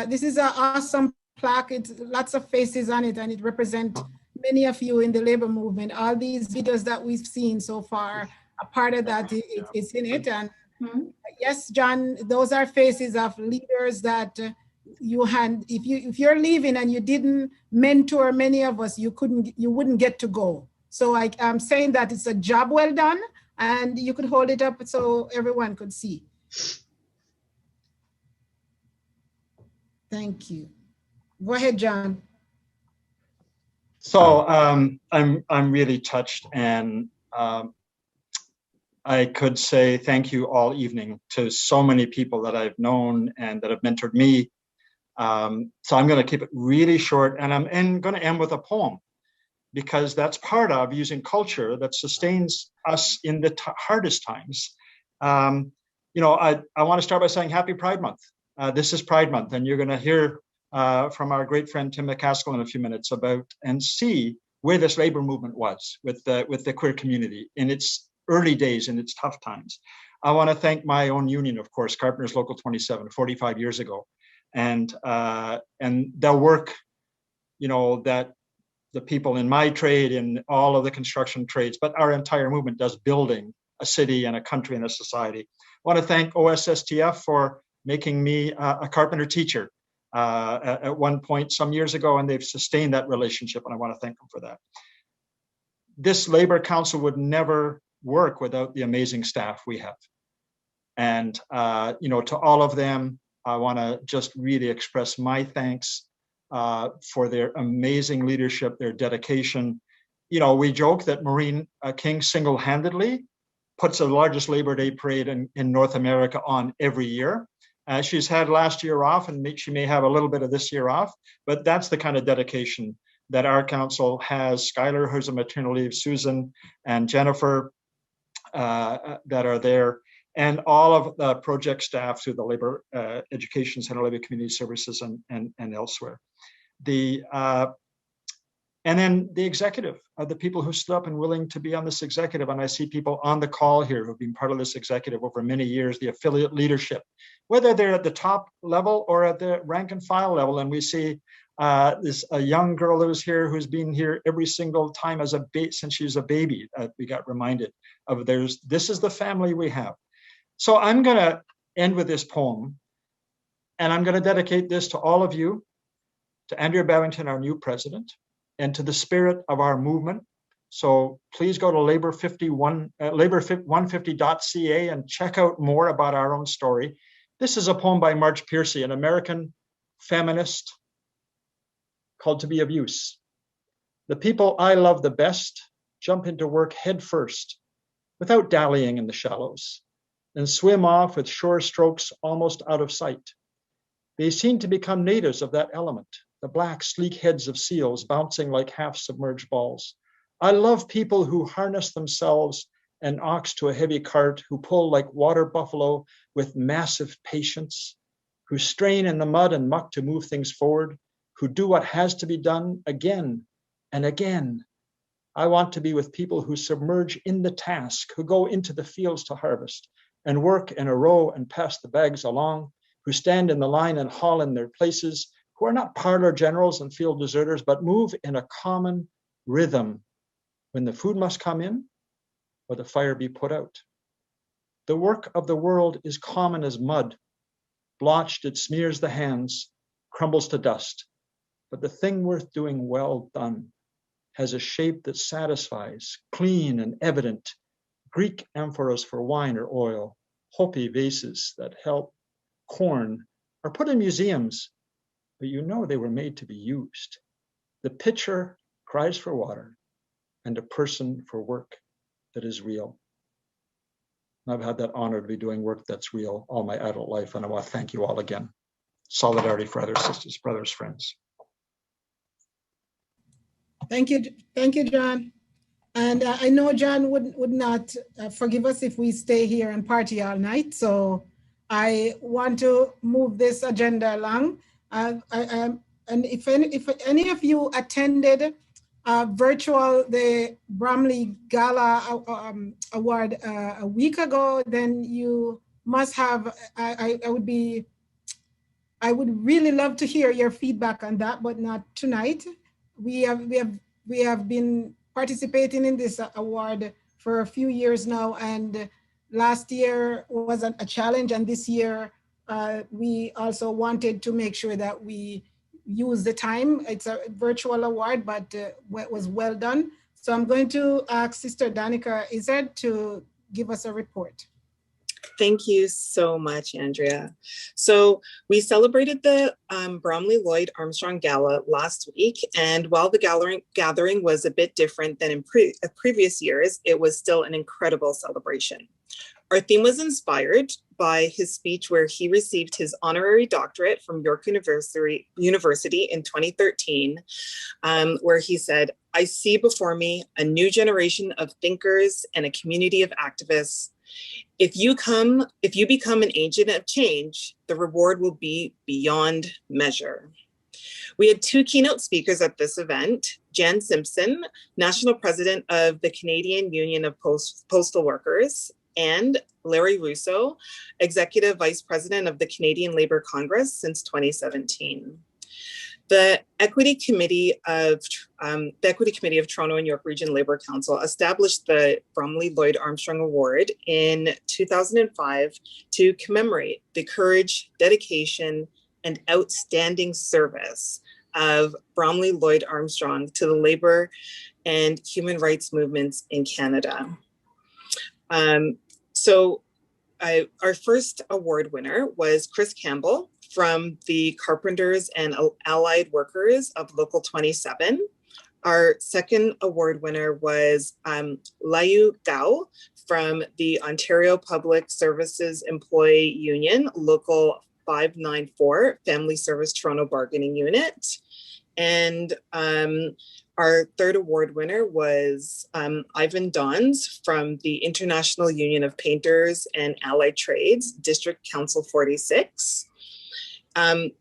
This is an awesome plaque. It's lots of faces on it, and it represents many of you in the labor movement. All these videos that we've seen so far, a part of that is in it. And yes, John, those are faces of leaders that you had. If you're leaving and you didn't mentor many of us, you wouldn't get to go. So I'm saying that it's a job well done, and you could hold it up so everyone could see. Thank you. Go ahead, John. So I'm really touched, and I could say thank you all evening to so many people that I've known and that have mentored me. So I'm going to keep it really short, and I'm going to end with a poem, because that's part of using culture that sustains us in the hardest times. I want to start by saying Happy Pride Month. This is Pride Month, and you're going to hear from our great friend Tim Mccaskill in a few minutes about and see where this labor movement was with the queer community in its early days, in its tough times. I want to thank my own union, of course, Carpenters Local 27, 45 years ago, and the work, that the people in my trade, in all of the construction trades, but our entire movement does, building a city and a country and a society. I want to thank OSSTF for making me a carpenter teacher at one point some years ago, and they've sustained that relationship, and I want to thank them for that. This Labor Council would never work without the amazing staff we have. And, to all of them, I want to just really express my thanks for their amazing leadership, their dedication. We joke that Maureen King single-handedly puts the largest Labor Day parade in North America on every year. She's had last year off, and she may have a little bit of this year off, but that's the kind of dedication that our council has. Skylar, who's a maternity leave, Susan and Jennifer that are there, and all of the project staff through the Labor Education Center, Labor Community Services, and elsewhere. And then the executive, the people who stood up and willing to be on this executive. And I see people on the call here who've been part of this executive over many years, the affiliate leadership, whether they're at the top level or at the rank and file level. And we see a young girl who's here, who's been here every single time since she was a baby. We got reminded of this is the family we have. So I'm going to end with this poem, and I'm going to dedicate this to all of you, to Andria Babbington, our new president, and to the spirit of our movement. So please go to labor150.ca and check out more about our own story. This is a poem by Marge Piercy, an American feminist, called To Be of Use. The people I love the best jump into work head first, without dallying in the shallows, and swim off with shore strokes almost out of sight. They seem to become natives of that element, the black, sleek heads of seals bouncing like half-submerged balls. I love people who harness themselves an ox to a heavy cart, who pull like water buffalo with massive patience, who strain in the mud and muck to move things forward, who do what has to be done again and again. I want to be with people who submerge in the task, who go into the fields to harvest and work in a row and pass the bags along, who stand in the line and haul in their places, who are not parlor generals and field deserters, but move in a common rhythm when the food must come in or the fire be put out. The work of the world is common as mud. Blotched, it smears the hands, crumbles to dust. But the thing worth doing well done has a shape that satisfies, clean and evident. Greek amphoras for wine or oil, Hopi vases that help corn are put in museums, but you know they were made to be used. The pitcher cries for water and a person for work that is real. I've had that honor to be doing work that's real all my adult life, and I want to thank you all again. Solidarity for others, sisters, brothers, friends. Thank you, John. And I know John would not forgive us if we stay here and party all night. So I want to move this agenda along. And if any of you attended the Bromley Gala Award a week ago, then you must have. I would really love to hear your feedback on that, but not tonight. We have been participating in this award for a few years now, and last year was a challenge, and this year we also wanted to make sure that we use the time. It's a virtual award, but it was well done. So I'm going to ask Sister Danica Izard to give us a report. Thank you so much, Andrea. So we celebrated the Bromley Lloyd Armstrong Gala last week, and while the gathering was a bit different than in previous years, it was still an incredible celebration. Our theme was inspired by his speech where he received his honorary doctorate from York University in 2013, where he said, "I see before me a new generation of thinkers and a community of activists. If you become an agent of change, the reward will be beyond measure." We had two keynote speakers at this event, Jan Simpson, National President of the Canadian Union of Postal Workers, and Larry Russo, Executive Vice President of the Canadian Labour Congress since 2017. The Equity Committee of Toronto and York Region Labour Council established the Bromley Lloyd Armstrong Award in 2005 to commemorate the courage, dedication, and outstanding service of Bromley Lloyd Armstrong to the labour and human rights movements in Canada. Our first award winner was Chris Campbell from the Carpenters and Allied Workers of Local 27. Our second award winner was Layu Gao from the Ontario Public Services Employee Union, Local 594, Family Service Toronto Bargaining Unit. And our third award winner was Ivan Dons from the International Union of Painters and Allied Trades, District Council 46. And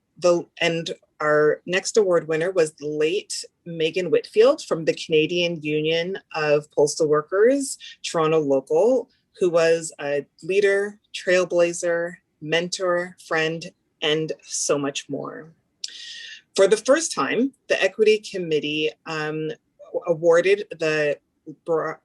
our next award winner was the late Megan Whitfield from the Canadian Union of Postal Workers, Toronto Local, who was a leader, trailblazer, mentor, friend, and so much more. For the first time, the Equity Committee awarded the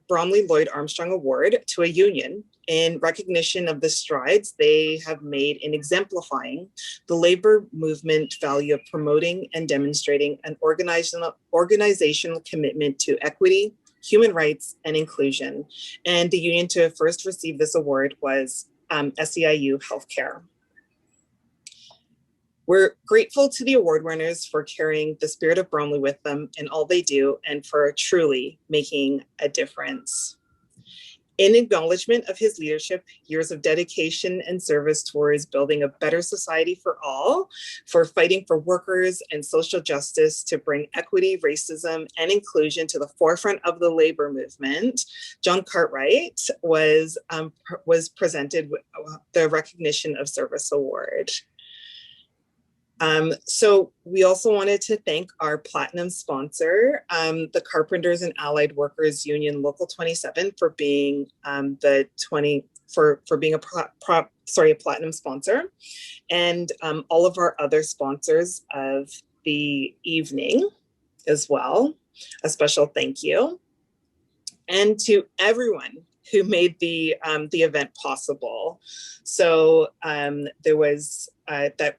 Bromley Lloyd Armstrong Award to a union in recognition of the strides they have made in exemplifying the labor movement value of promoting and demonstrating an organizational commitment to equity, human rights, and inclusion. And the union to first receive this award was SEIU Healthcare. We're grateful to the award winners for carrying the spirit of Bromley with them in all they do and for truly making a difference. In acknowledgement of his leadership, years of dedication and service towards building a better society for all, for fighting for workers and social justice to bring equity, racism, and inclusion to the forefront of the labor movement, John Cartwright was presented with the Recognition of Service Award. So we also wanted to thank our platinum sponsor, the Carpenters and Allied Workers Union Local 27, for being being a platinum sponsor, and all of our other sponsors of the evening as well. A special thank you, and to everyone who made the event possible. So there was that,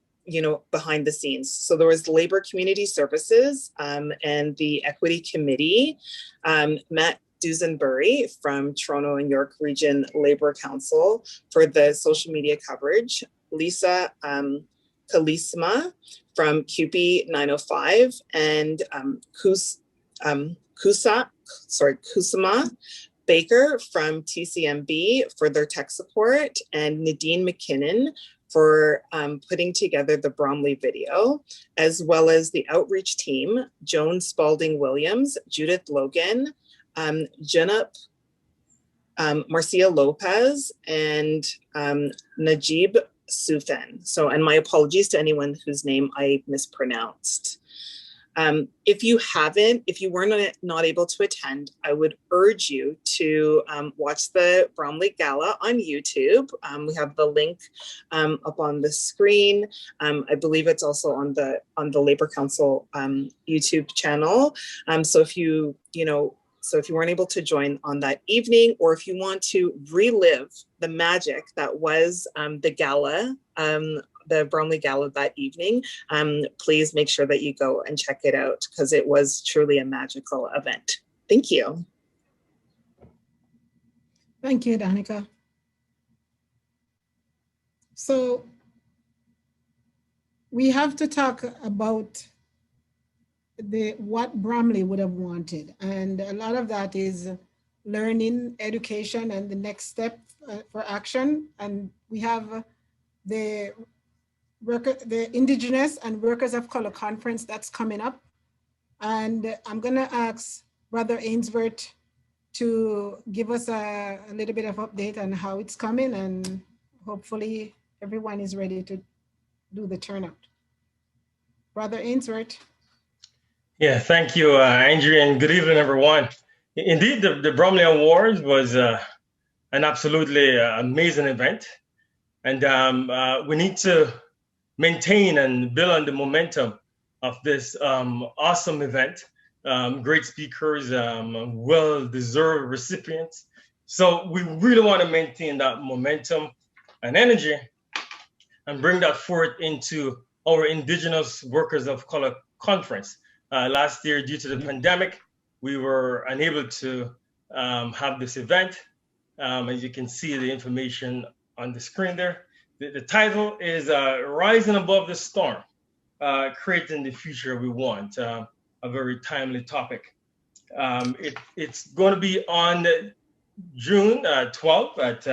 behind the scenes. So there was Labor Community Services and the Equity Committee, Matt Dusenbury from Toronto and York Region Labor Council for the social media coverage, Lisa Kalisma from QP 905, and Kusama Baker from TCMB for their tech support, and Nadine McKinnon for putting together the Bromley video, as well as the outreach team, Joan Spalding Williams, Judith Logan, Janup, Marcia Lopez, and Najib Sufen. So, and my apologies to anyone whose name I mispronounced. If you were not able to attend, I would urge you to watch the Bromley Gala on YouTube. We have the link up on the screen. I believe it's also on the Labor Council YouTube channel. So if you weren't able to join on that evening, or if you want to relive the magic that was the gala, the Bromley Gala that evening, please make sure that you go and check it out, because it was truly a magical event. Thank you. Thank you, Danica. So we have to talk about what Bromley would have wanted. And a lot of that is learning, education, and the next step for action. And we have the Indigenous and Workers of Color Conference that's coming up. And I'm gonna ask Brother Ainsworth to give us a little bit of update on how it's coming, and hopefully everyone is ready to do the turnout. Brother Ainsworth. Yeah, thank you, Andrea, and good evening, everyone. Indeed, the Bromley Awards was an absolutely amazing event. And we need to maintain and build on the momentum of this awesome event. Great speakers, well-deserved recipients. So we really want to maintain that momentum and energy and bring that forth into our Indigenous Workers of Color Conference. Last year, due to the pandemic, we were unable to have this event. As you can see the information on the screen there. The title is Rising Above the Storm, Creating the Future We Want, a very timely topic. It's going to be on June 12th at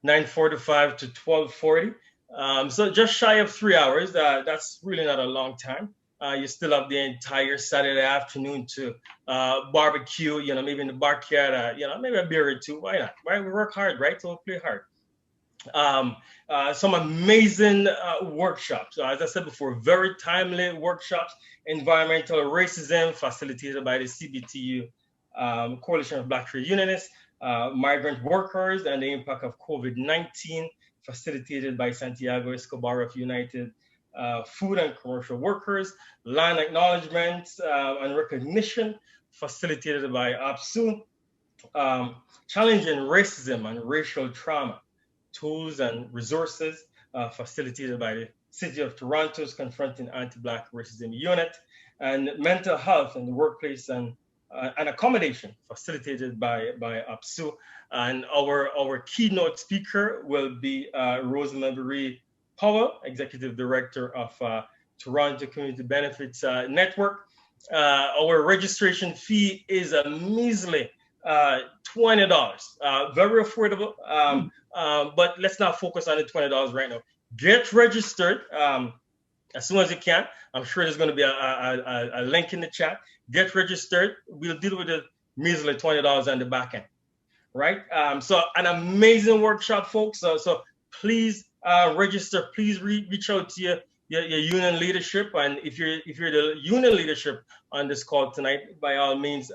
9:45 to 12:40. So just shy of 3 hours. That's really not a long time. You still have the entire Saturday afternoon to barbecue, maybe in the backyard, maybe a beer or two. Why not? Right? We work hard, right? So we play hard. Some amazing workshops. As I said before, very timely workshops. Environmental racism, facilitated by the CBTU, Coalition of Black Trade Unionists, migrant workers, and the impact of COVID-19, facilitated by Santiago Escobar of United Food and Commercial Workers, land acknowledgement and recognition, facilitated by APSU, challenging racism and racial trauma, tools and resources, facilitated by the City of Toronto's Confronting Anti-Black Racism Unit, and mental health in the workplace and accommodation, facilitated by APSU. And our keynote speaker will be Rosemary Powell, Executive Director of Toronto Community Benefits Network. Our registration fee is a measly $20, very affordable, but let's not focus on the $20 right now. Get registered as soon as you can. I'm sure there's going to be a link in the chat. Get registered. We'll deal with the measly $20 on the back end, right? So an amazing workshop, folks. So please register. Please reach out to your union leadership. And if you're the union leadership on this call tonight, by all means,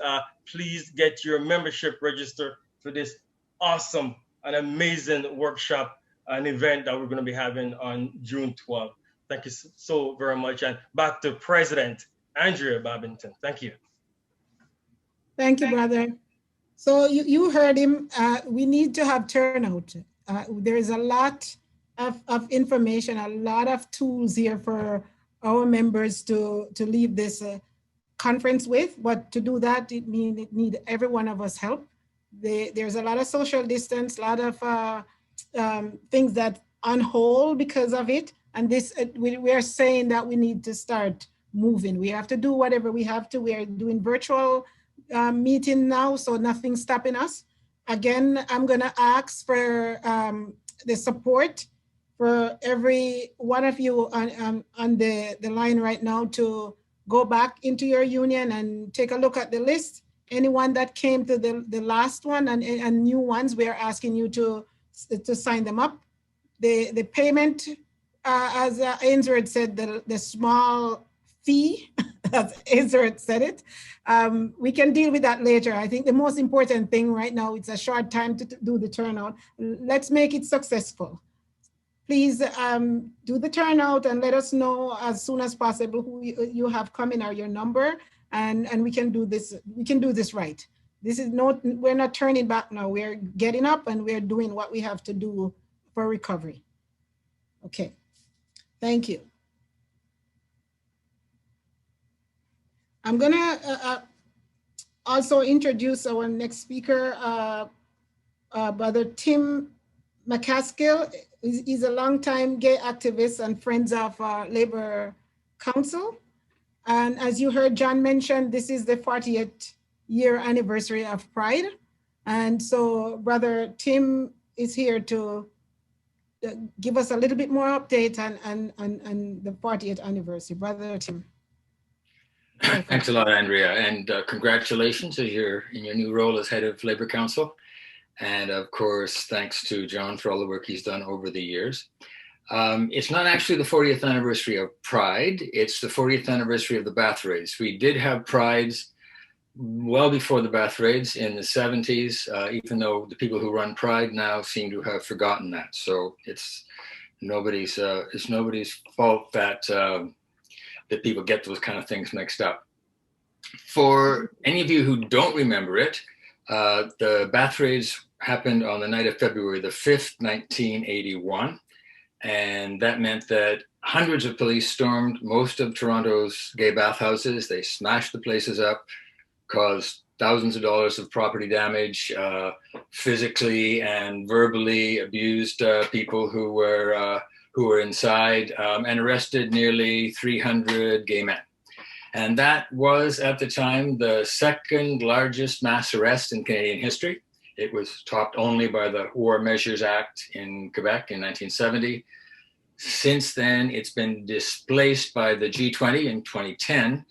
please get your membership registered for this awesome and amazing workshop and event that we're going to be having on June 12th. Thank you so very much. And back to President Andria Babbington. Thank you. Thank you, brother. So you heard him. We need to have turnout. There is a lot of information, a lot of tools here for our members to leave this conference with. But to do that, it need every one of us help. There's a lot of social distance, a lot of things that on hold because of it. And this, we are saying that we need to start moving. We have to do whatever we have to. We are doing virtual meeting now, so nothing's stopping us. Again, I'm gonna ask for the support for every one of you on the line right now to go back into your union and take a look at the list. Anyone that came to the last one and new ones, we are asking you to sign them up. The payment, as Ainsworth said, the small fee, as Ainsworth said it, we can deal with that later. I think the most important thing right now, it's a short time to do the turnout. Let's make it successful. Please do the turnout and let us know as soon as possible who you have coming or your number, and we can do this. We can do this right. This is we're not turning back now. We're getting up and we're doing what we have to do for recovery. Okay, thank you. I'm gonna also introduce our next speaker, Brother Tim Mccaskill. He's a longtime gay activist and friends of Labor Council. And as you heard John mention, this is the 40th year anniversary of Pride. And so Brother Tim is here to give us a little bit more update on the 40th anniversary. Brother Tim. Thanks a lot, Andrea, and congratulations as you're in your new role as head of Labor Council. And of course, thanks to John for all the work he's done over the years. It's not actually the 40th anniversary of Pride, it's the 40th anniversary of the Bath Raids. We did have Prides well before the Bath Raids in the 70s, even though the people who run Pride now seem to have forgotten that. So it's nobody's fault that that people get those kind of things mixed up. For any of you who don't remember it, the Bath Raids happened on the night of February the 5th, 1981. And that meant that hundreds of police stormed most of Toronto's gay bathhouses. They smashed the places up, caused thousands of dollars of property damage, physically and verbally abused people who were inside, and arrested nearly 300 gay men. And that was, at the time, the second largest mass arrest in Canadian history. It was topped only by the War Measures Act in Quebec in 1970. Since then, it's been displaced by the G20 in 2010.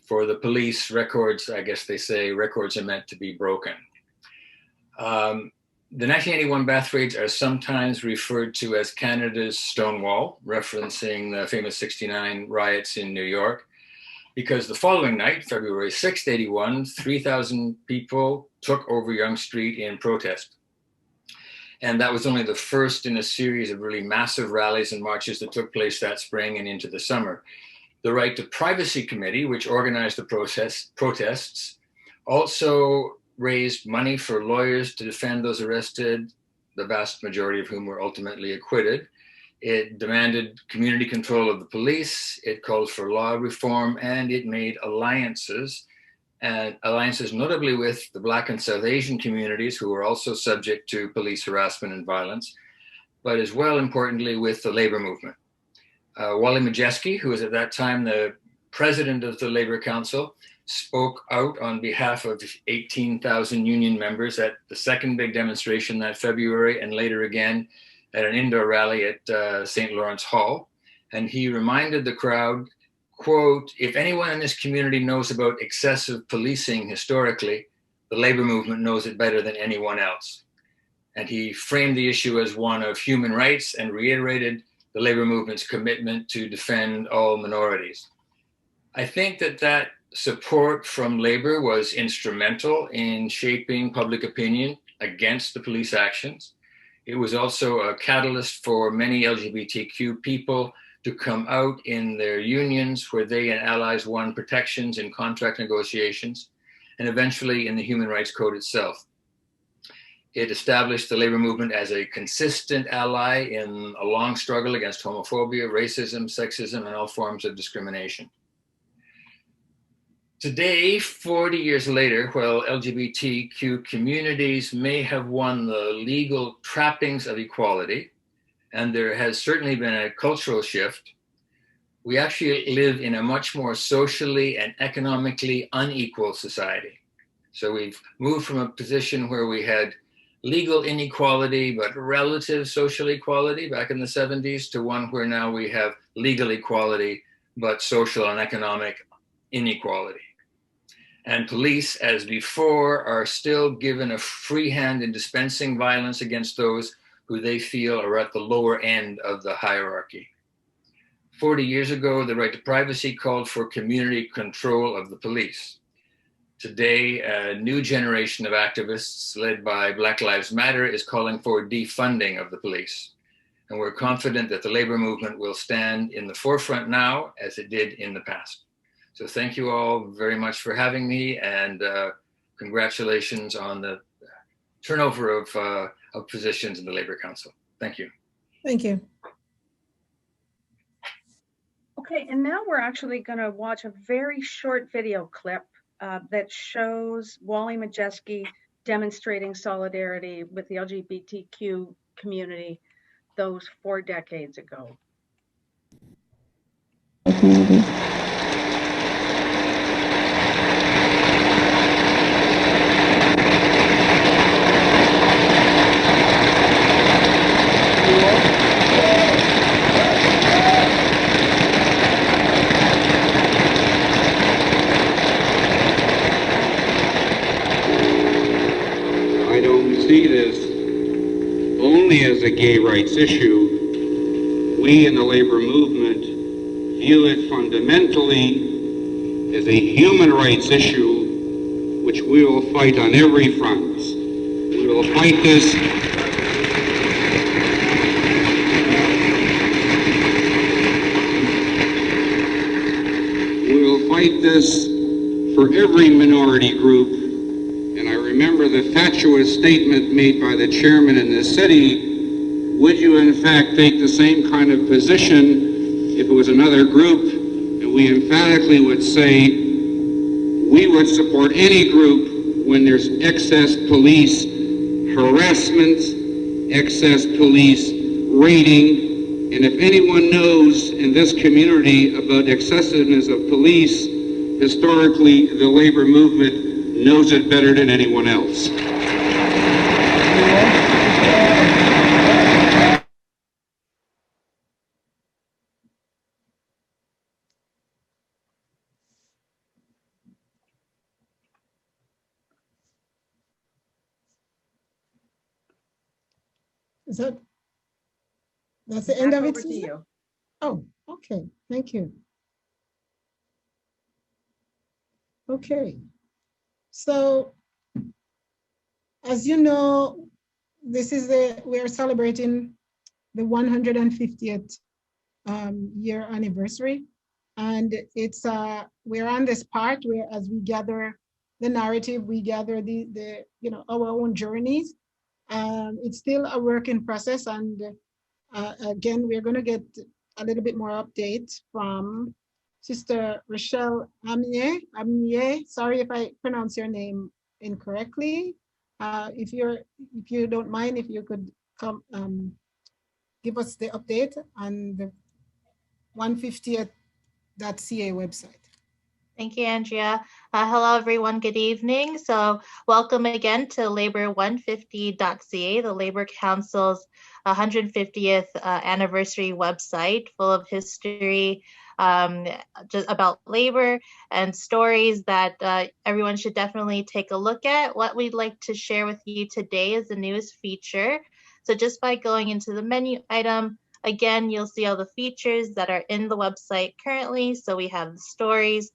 For the police, records, I guess they say records are meant to be broken. The 1981 Bath Raids are sometimes referred to as Canada's Stonewall, referencing the famous '69 riots in New York, because the following night, February 6th, 81, 3,000 people took over Yonge Street in protest. And that was only the first in a series of really massive rallies and marches that took place that spring and into the summer. The Right to Privacy Committee, which organized the protests, also raised money for lawyers to defend those arrested, the vast majority of whom were ultimately acquitted. It demanded community control of the police, it called for law reform, and it made alliances notably with the Black and South Asian communities who were also subject to police harassment and violence, but as well, importantly, with the labor movement. Wally Mccaskill, who was at that time the president of the Labor Council, spoke out on behalf of 18,000 union members at the second big demonstration that February, and later again at an indoor rally at St. Lawrence Hall. And he reminded the crowd, quote, "If anyone in this community knows about excessive policing historically, the labor movement knows it better than anyone else." And he framed the issue as one of human rights and reiterated the labor movement's commitment to defend all minorities. I think that support from labor was instrumental in shaping public opinion against the police actions. It was also a catalyst for many LGBTQ people to come out in their unions, where they and allies won protections in contract negotiations, and eventually in the Human Rights Code itself. It established the labor movement as a consistent ally in a long struggle against homophobia, racism, sexism, and all forms of discrimination. Today, 40 years later, while LGBTQ communities may have won the legal trappings of equality, and there has certainly been a cultural shift, we actually live in a much more socially and economically unequal society. So we've moved from a position where we had legal inequality but relative social equality back in the 70s to one where now we have legal equality but social and economic inequality. And police, as before, are still given a free hand in dispensing violence against those who they feel are at the lower end of the hierarchy. 40 years ago, the right to privacy called for community control of the police. Today, a new generation of activists led by Black Lives Matter is calling for defunding of the police. And we're confident that the labor movement will stand in the forefront now as it did in the past. So thank you all very much for having me, and congratulations on the turnover of positions in the Labor Council. Thank you. Thank you. Okay, and now we're actually going to watch a very short video clip that shows Wally Mccaskill demonstrating solidarity with the LGBTQ community those 4 decades ago. I don't see this only as a gay rights issue. We in the labor movement view it fundamentally as a human rights issue, which we will fight on every front. We will fight this. We will fight this for every minority group. And I remember the fatuous statement made by the chairman in this city: would you in fact take the same kind of position if it was another group? And we emphatically would say we would support any group when there's excess police harassment, excess police raiding. And if anyone knows in this community about excessiveness of police, historically the labor movement knows it better than anyone else. That's the end of it? Over to you. Oh, okay. Thank you. Okay. So, as you know, we are celebrating the 150th year anniversary, and it's we're on this part where, as we gather the narrative, we gather the our own journeys. It's still a work in process, and again, we're going to get a little bit more update from Sister Rochelle Amier. Sorry if I pronounce your name incorrectly. If you don't mind, if you could come give us the update on the 150th.ca website. Thank you, Andrea. Hello, everyone. Good evening. So welcome again to Labor150.ca, the Labor Council's 150th anniversary website, full of history just about labor and stories that everyone should definitely take a look at. What we'd like to share with you today is the newest feature. So just by going into the menu item Again, you'll see all the features that are in the website currently. So we have the stories,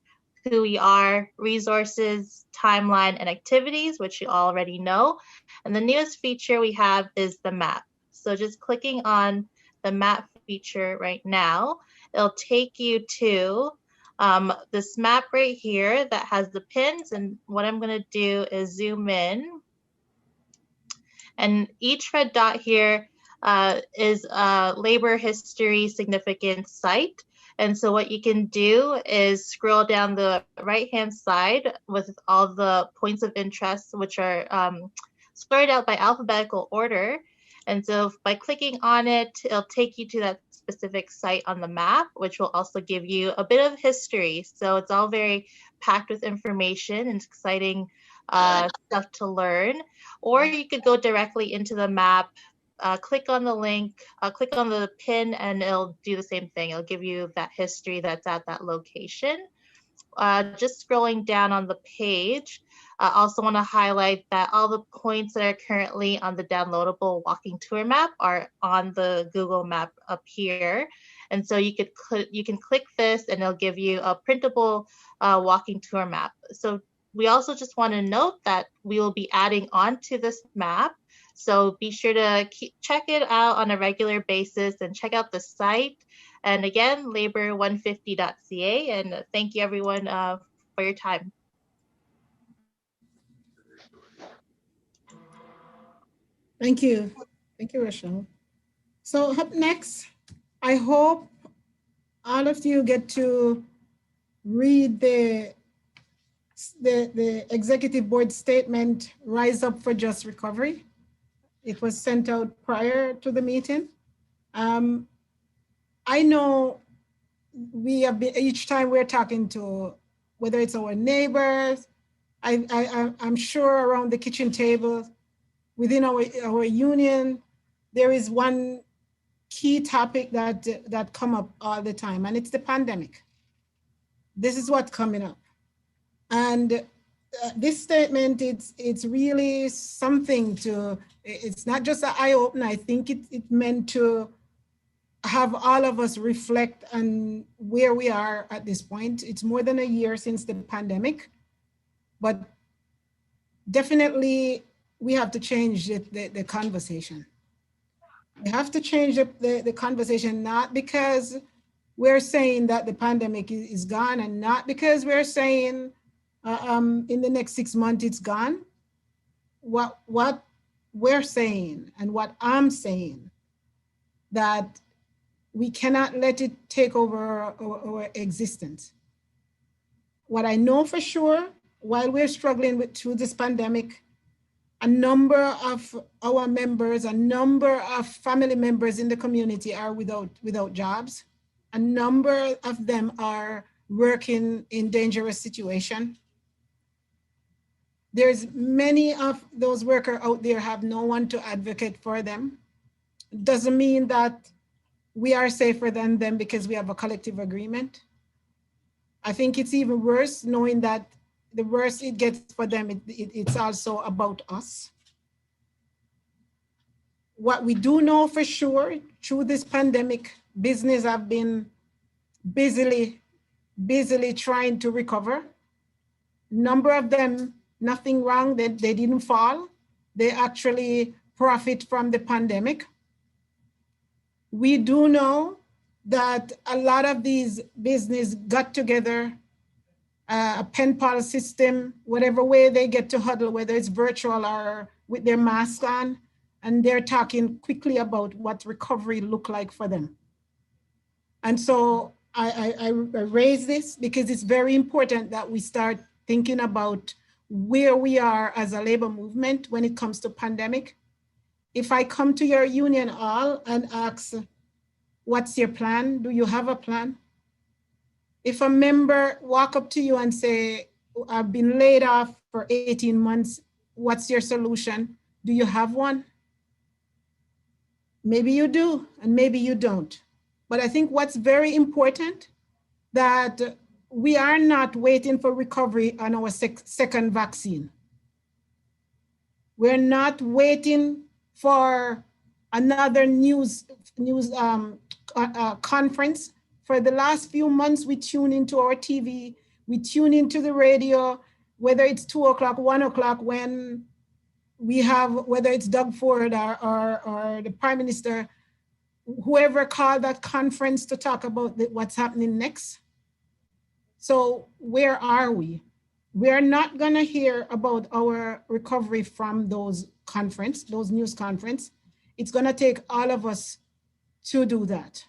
who we are, resources, timeline, and activities, which you already know. And the newest feature we have is the map. So just clicking on the map feature right now, it'll take you to this map right here that has the pins. And what I'm going to do is zoom in. And each red dot here is a labor history significance site. And so what you can do is scroll down the right-hand side with all the points of interest, which are sorted out by alphabetical order. And so by clicking on it, it'll take you to that specific site on the map, which will also give you a bit of history. So it's all very packed with information and exciting stuff to learn. Or you could go directly into the map, click on the link, click on the pin, and it'll do the same thing. It'll give you that history that's at that location. Just scrolling down on the page, I also want to highlight that all the points that are currently on the downloadable walking tour map are on the Google map up here. And so you can click this and it'll give you a printable walking tour map. So we also just want to note that we will be adding on to this map. So be sure to check it out on a regular basis and check out the site. And again, labor150.ca. And thank you everyone for your time. Thank you. Thank you, Rachel. So up next, I hope all of you get to read the executive board statement, Rise Up for Just Recovery. It was sent out prior to the meeting. I know we have been, each time we're talking to, whether it's our neighbors, I'm sure around the kitchen table, within our union, there is one key topic that come up all the time, and it's the pandemic. This is what's coming up. And this statement, it's really something to, it's not just an eye-opener. I think it meant to have all of us reflect on where we are at this point. It's more than a year since the pandemic, but definitely we have to change the conversation. We have to change the conversation, not because we're saying that the pandemic is gone, and not because we're saying in the next 6 months it's gone. What we're saying and what I'm saying, that we cannot let it take over our existence. What I know for sure, while we're struggling through this pandemic, a number of our members, a number of family members in the community are without jobs. A number of them are working in dangerous situations. There's many of those workers out there have no one to advocate for them. Doesn't mean that we are safer than them because we have a collective agreement. I think it's even worse knowing that the worse it gets for them, it's also about us. What we do know for sure, through this pandemic, business have been busily trying to recover. Number of them, nothing wrong, they didn't fall. They actually profit from the pandemic. We do know that a lot of these business got together, a pen pal system, whatever way they get to huddle, whether it's virtual or with their mask on, and they're talking quickly about what recovery look like for them. And so I raise this because it's very important that we start thinking about where we are as a labor movement when it comes to pandemic. If I come to your union hall and ask, what's your plan? Do you have a plan? If a member walk up to you and say, I've been laid off for 18 months, what's your solution? Do you have one? Maybe you do, and maybe you don't. But I think what's very important, that we are not waiting for recovery on our second vaccine. We're not waiting for another news conference. For the last few months, we tune into our TV, we tune into the radio, whether it's 2 o'clock, 1 o'clock, when we have, whether it's Doug Ford or the Prime Minister, whoever called that conference to talk about what's happening next. So where are we? We are not gonna hear about our recovery from those news conference. It's gonna take all of us to do that.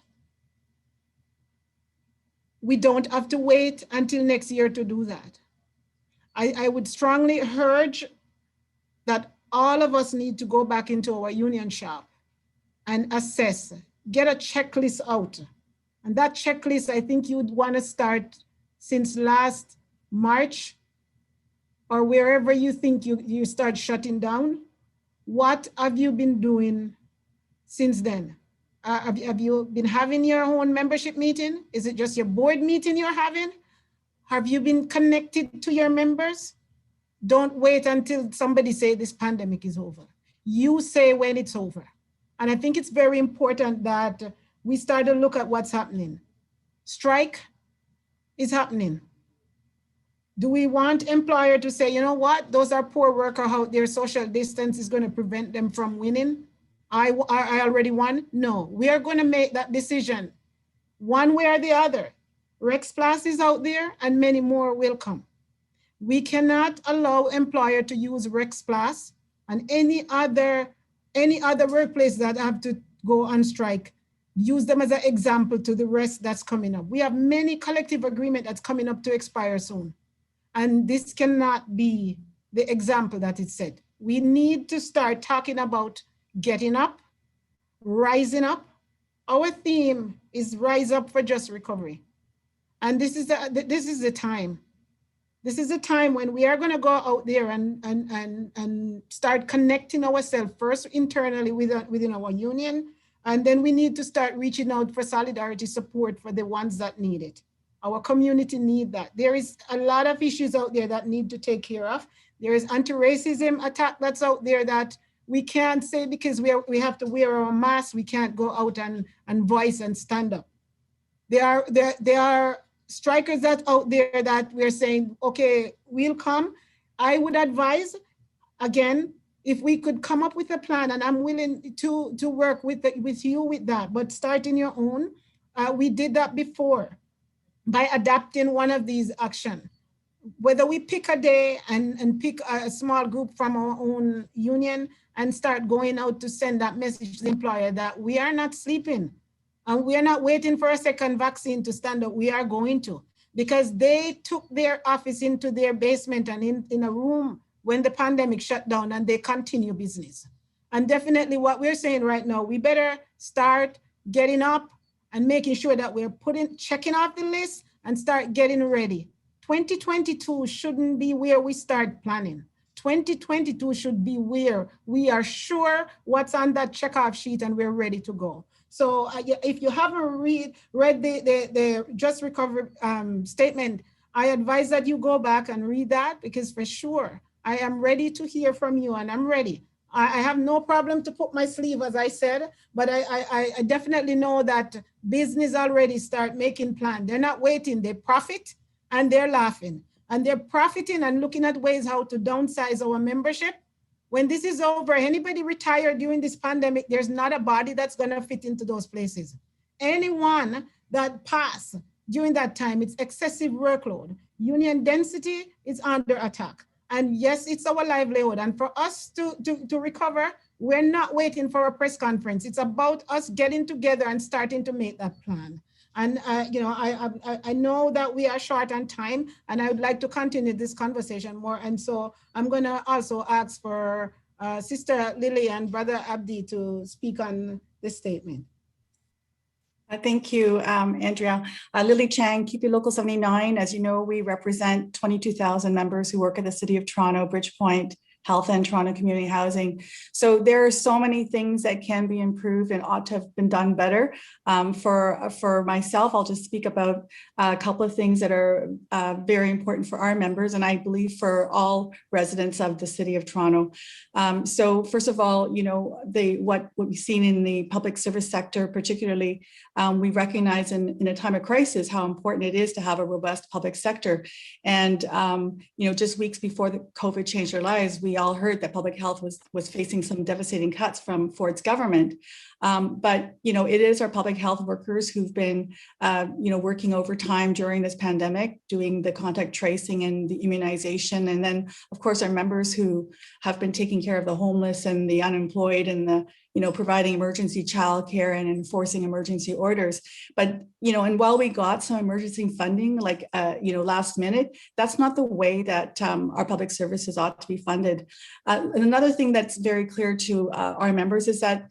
We don't have to wait until next year to do that. I would strongly urge that all of us need to go back into our union shop and assess, get a checklist out. And that checklist, I think you'd want to start since last March or wherever you think you start shutting down. What have you been doing since then? Have you been having your own membership meeting? Is it just your board meeting you're having? Have you been connected to your members? Don't wait until somebody say this pandemic is over. You say when it's over. And I think it's very important that we start to look at what's happening. Strike is happening. Do we want employer to say, you know what, those are poor workers out there, social distance is going to prevent them from winning? I already won? No, we are going to make that decision one way or the other. Rex Plus is out there and many more will come. We cannot allow employer to use Rex Plus and any other workplace that have to go on strike, use them as an example to the rest that's coming up. We have many collective agreement that's coming up to expire soon. And this cannot be the example that it said. We need to start talking about getting up, rising up. Our theme is rise up for just recovery. And this is the time. This is the time when we are going to go out there and start connecting ourselves first internally within our union. And then we need to start reaching out for solidarity support for the ones that need it. Our community need that. There is a lot of issues out there that need to take care of. There is anti-racism attack that's out there that we can't say because we have to wear our masks, we can't go out and voice and stand up. There are strikers that out there that we're saying, okay, we'll come. I would advise, again, if we could come up with a plan, and I'm willing to work with you with that, but starting your own. We did that before by adapting one of these actions. Whether we pick a day and pick a small group from our own union and start going out to send that message to the employer that we are not sleeping and we are not waiting for a second vaccine to stand up. We are going to, because they took their office into their basement and in a room when the pandemic shut down, and they continue business. And definitely what we're saying right now, we better start getting up and making sure that we're checking off the list and start getting ready. 2022 shouldn't be where we start planning. 2022 should be where we are sure what's on that checkoff sheet and we're ready to go. So if you haven't read the Just Recovery statement, I advise that you go back and read that, because for sure, I am ready to hear from you and I'm ready. I have no problem to put my sleeve, as I said, but I definitely know that business already start making plans. They're not waiting, they profit and they're laughing. And they're profiting and looking at ways how to downsize our membership. When this is over, anybody retired during this pandemic, there's not a body that's gonna fit into those places. Anyone that passed during that time, it's excessive workload. Union density is under attack. And yes, it's our livelihood. And for us to recover, we're not waiting for a press conference. It's about us getting together and starting to make that plan. And I know that we are short on time, and I would like to continue this conversation more. And so I'm going to also ask for Sister Lily and Brother Abdi to speak on this statement. Thank you, Andrea. Lily Chang, Keep Your Local 79. As you know, we represent 22,000 members who work at the City of Toronto, Bridgepoint, Health and Toronto Community Housing. So there are so many things that can be improved and ought to have been done better. For myself, I'll just speak about a couple of things that are very important for our members, and I believe for all residents of the City of Toronto. So first of all, what we've seen in the public service sector, particularly, we recognize in a time of crisis how important it is to have a robust public sector. And just weeks before the COVID changed our lives, we all heard that public health was facing some devastating cuts from Ford's government. But it is our public health workers who've been working overtime during this pandemic, doing the contact tracing and the immunization, and then of course our members who have been taking care of the homeless and the unemployed and the providing emergency childcare and enforcing emergency orders. But and while we got some emergency funding like last minute, that's not the way that our public services ought to be funded. And another thing that's very clear to our members is that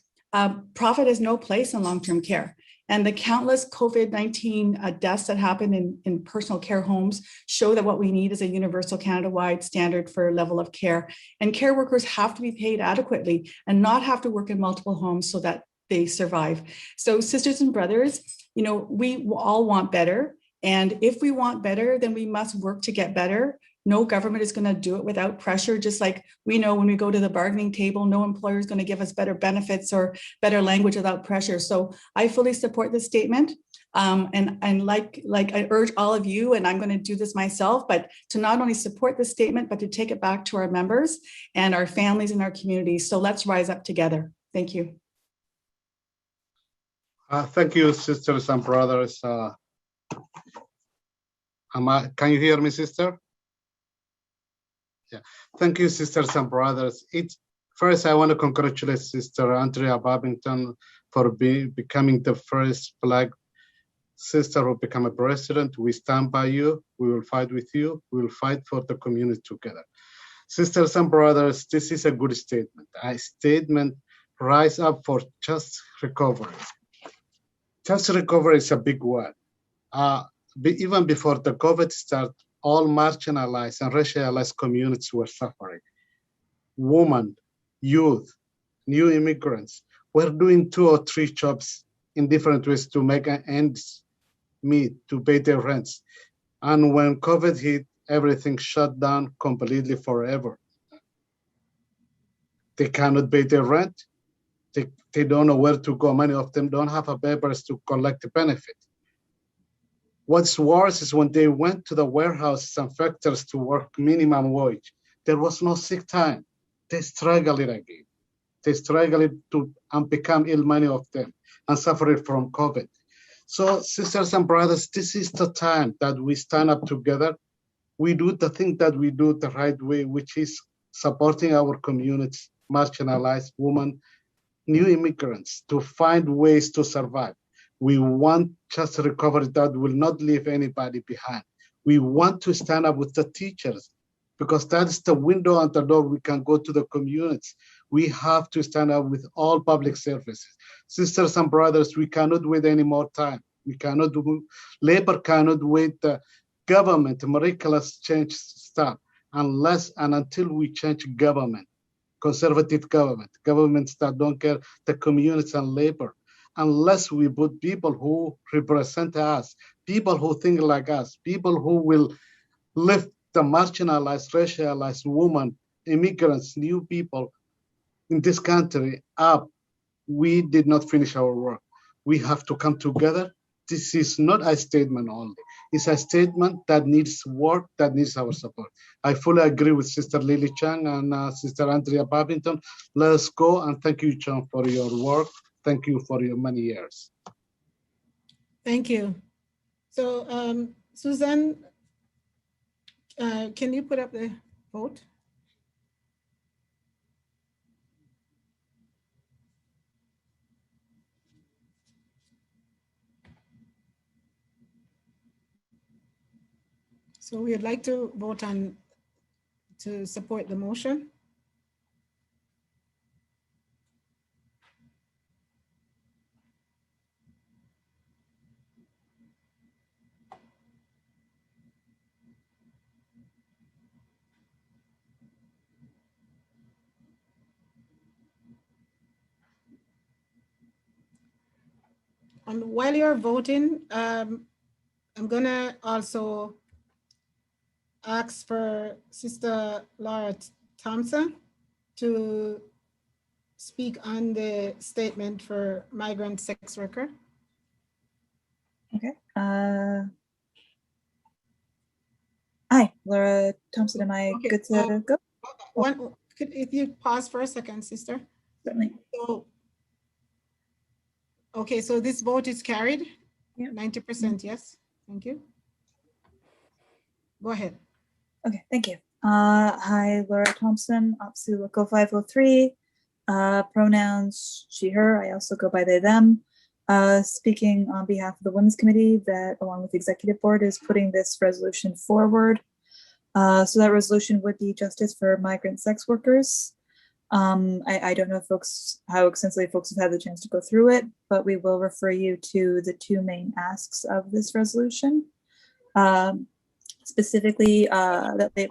profit has no place in long-term care. And the countless COVID-19 deaths that happen in personal care homes show that what we need is a universal Canada-wide standard for level of care. And care workers have to be paid adequately and not have to work in multiple homes so that they survive. So sisters and brothers, we all want better. And if we want better, then we must work to get better. No government is going to do it without pressure, just like we know when we go to the bargaining table, no employer is going to give us better benefits or better language without pressure. So I fully support this statement. And like I urge all of you, and I'm going to do this myself, but to not only support this statement, but to take it back to our members and our families and our communities. So let's rise up together. Thank you. Thank you, sisters and brothers. Can you hear me, sister? Yeah. Thank you, sisters and brothers. First, I want to congratulate Sister Andria Babbington for becoming the first Black sister who become a president. We stand by you. We will fight with you. We will fight for the community together. Sisters and brothers, this is a good statement. A statement, rise up for just recovery. Just recovery is a big word. Even before the COVID started, all marginalized and racialized communities were suffering. Women, youth, new immigrants were doing 2 or 3 jobs in different ways to make ends meet, to pay their rents. And when COVID hit, everything shut down completely forever. They cannot pay their rent. They don't know where to go. Many of them don't have papers to collect the benefit. What's worse is when they went to the warehouses and factories to work minimum wage, there was no sick time. They struggled again. They struggled and become ill, many of them, and suffered from COVID. So sisters and brothers, this is the time that we stand up together. We do the thing that we do the right way, which is supporting our communities, marginalized women, new immigrants, to find ways to survive. We want just recovery that will not leave anybody behind. We want to stand up with the teachers because that's the window and the door we can go to the communities. We have to stand up with all public services. Sisters and brothers, we cannot wait any more time. We cannot labor cannot wait the government, miraculous change stuff unless and until we change government, conservative governments that don't care the communities and labor. Unless we put people who represent us, people who think like us, people who will lift the marginalized, racialized women, immigrants, new people in this country up, we did not finish our work. We have to come together. This is not a statement only. It's a statement that needs work, that needs our support. I fully agree with Sister Lily Chang and Sister Andria Babbington. Let us go, and thank you, John, for your work. Thank you for your many years. Thank you. So, Suzanne, can you put up the vote? So we'd like to vote to support the motion. And while you're voting, I'm gonna also ask for Sister Laura Thompson to speak on the statement for migrant sex worker. Okay. Hi, Laura Thompson. Am I Okay, good to go? If you pause for a second, sister. Certainly. So, okay, so this vote is carried. 90% yes. Thank you. Go ahead. Okay, thank you. Hi, Laura Thompson, OPSU Local 503. Pronouns she, her. I also go by they, them. Speaking on behalf of the Women's Committee that, along with the Executive Board, is putting this resolution forward. So that resolution would be justice for migrant sex workers. I don't know how extensively folks have had the chance to go through it, but we will refer you to the two main asks of this resolution. Specifically, that they,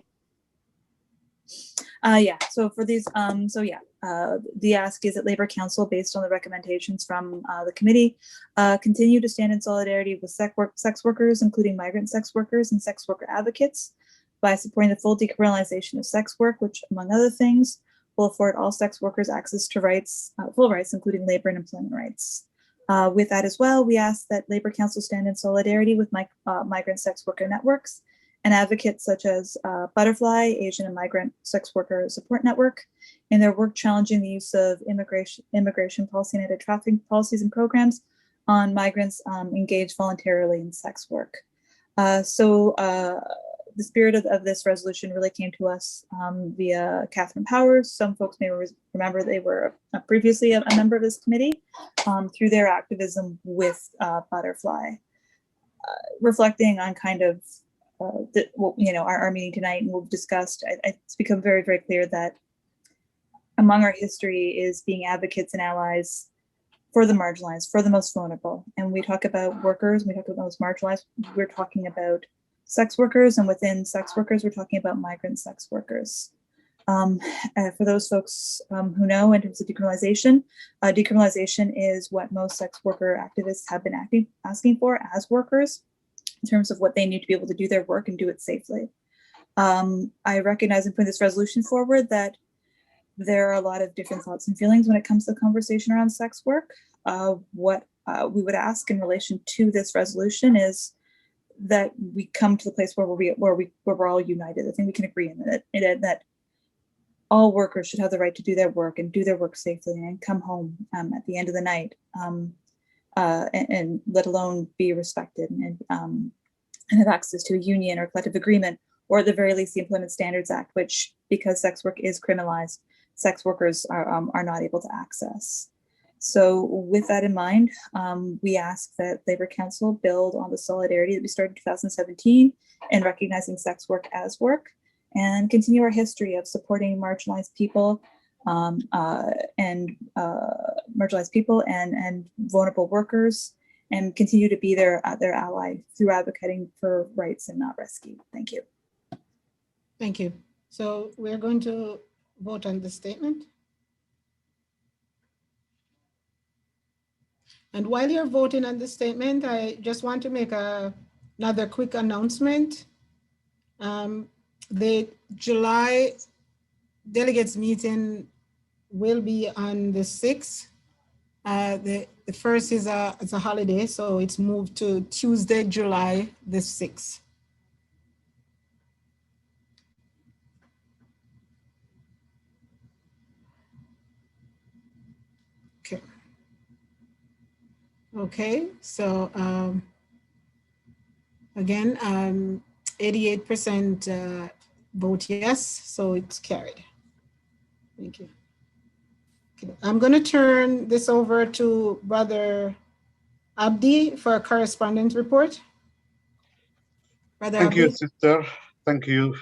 so for these, the ask is that Labor Council, based on the recommendations from the committee, continue to stand in solidarity with sex workers, including migrant sex workers and sex worker advocates, by supporting the full decriminalization of sex work, which, among other things, will afford all sex workers access to rights, full rights, including labor and employment rights. With that as well, we ask that Labor Council stand in solidarity with migrant sex worker networks and advocates such as Butterfly, Asian and Migrant Sex Worker Support Network, in their work challenging the use of immigration policy and anti-trafficking policies and programs on migrants engaged voluntarily in sex work. The spirit of this resolution really came to us via Catherine Powers. Some folks may remember they were previously a member of this committee through their activism with Butterfly, reflecting on kind of our meeting tonight, and we've discussed. It's become very, very clear that among our history is being advocates and allies for the marginalized, for the most vulnerable. And we talk about workers, we talk about those marginalized. We're talking about sex workers, and within sex workers, we're talking about migrant sex workers. For those folks who know, in terms of decriminalization, decriminalization is what most sex worker activists have been asking for as workers, in terms of what they need to be able to do their work and do it safely. I recognize in putting this resolution forward that there are a lot of different thoughts and feelings when it comes to the conversation around sex work. What we would ask in relation to this resolution is that we come to the place where we're all united. I think we can agree on that all workers should have the right to do their work and do their work safely and come home at the end of the night, and let alone be respected and have access to a union or collective agreement, or at the very least the Employment Standards Act, which, because sex work is criminalized, sex workers are not able to access. So with that in mind, we ask that Labor Council build on the solidarity that we started in 2017 in recognizing sex work as work, and continue our history of supporting marginalized people and vulnerable workers, and continue to be their ally through advocating for rights and not rescue. Thank you. Thank you. So we're going to vote on the statement. And while you're voting on the statement, I just want to make another quick announcement. The July delegates meeting will be on the 6th. The first is it's a holiday, so it's moved to Tuesday, July the 6th. Okay. Okay, so again, 88% vote yes, so it's carried. Thank you. Okay. I'm going to turn this over to Brother Abdi for a correspondence report. Brother Thank Abdi. you, sister. Thank you.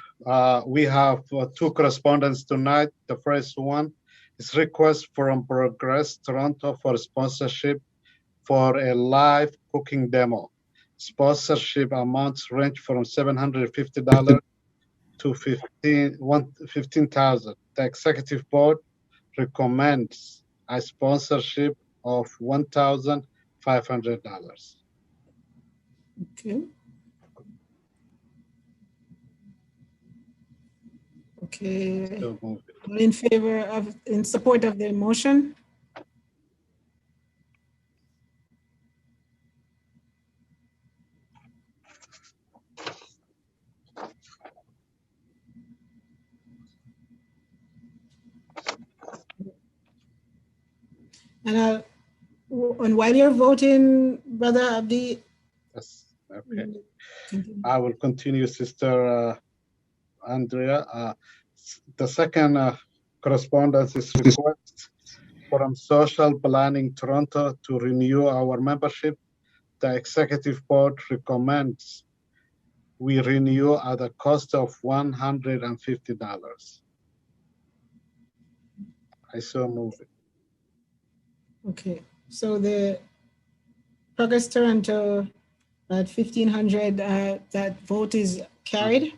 We have two correspondents tonight. The first one is request from Progress Toronto for sponsorship for a live cooking demo. Sponsorship amounts range from $750 to $15,000. The executive board recommends a sponsorship of $1,000 $500. Okay. Okay. So move it. All in favor of, in support of the motion? And while you're voting, Brother Abdi. Yes, okay. I will continue, Sister Andrea. The second correspondence is request from Social Planning Toronto to renew our membership. The Executive Board recommends we renew at a cost of $150. I so move it. Okay, so the Progress Toronto at 1,500, that vote is carried.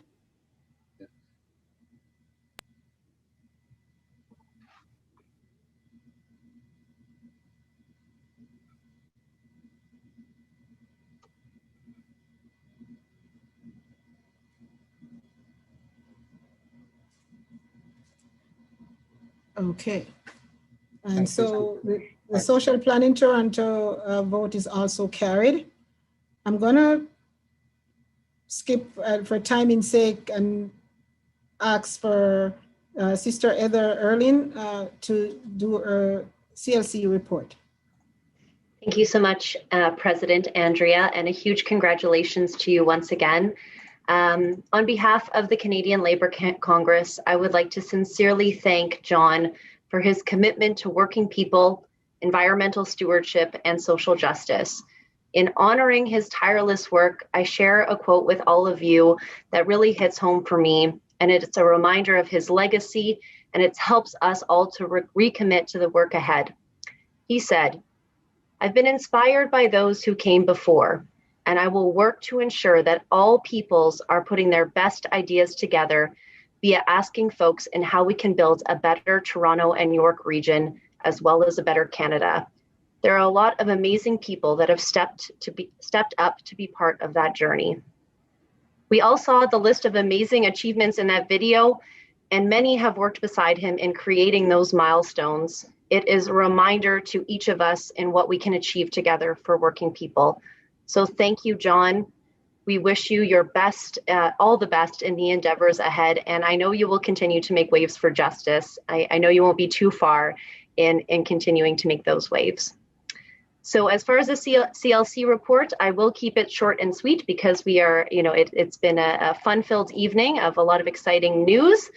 Okay, and so the Social Planning Toronto vote is also carried. I'm gonna skip for timing's sake and ask for Sister Heather Erlin to do a CLC report. Thank you so much, President Andrea, and a huge congratulations to you once again. On behalf of the Canadian Labour Congress, I would like to sincerely thank John for his commitment to working people, environmental stewardship, and social justice. In honoring his tireless work, I share a quote with all of you that really hits home for me, and it's a reminder of his legacy, and it helps us all to recommit to the work ahead. He said, "I've been inspired by those who came before, and I will work to ensure that all peoples are putting their best ideas together via asking folks in how we can build a better Toronto and York region, as well as a better Canada. There are a lot of amazing people that have stepped up to be part of that journey." We all saw the list of amazing achievements in that video, and many have worked beside him in creating those milestones. It is a reminder to each of us in what we can achieve together for working people. So thank you, John. We wish you your best, all the best in the endeavors ahead. And I know you will continue to make waves for justice. I know you won't be too far in continuing to make those waves. So as far as the CLC report, I will keep it short and sweet because we are, it's been a fun-filled evening of a lot of exciting news.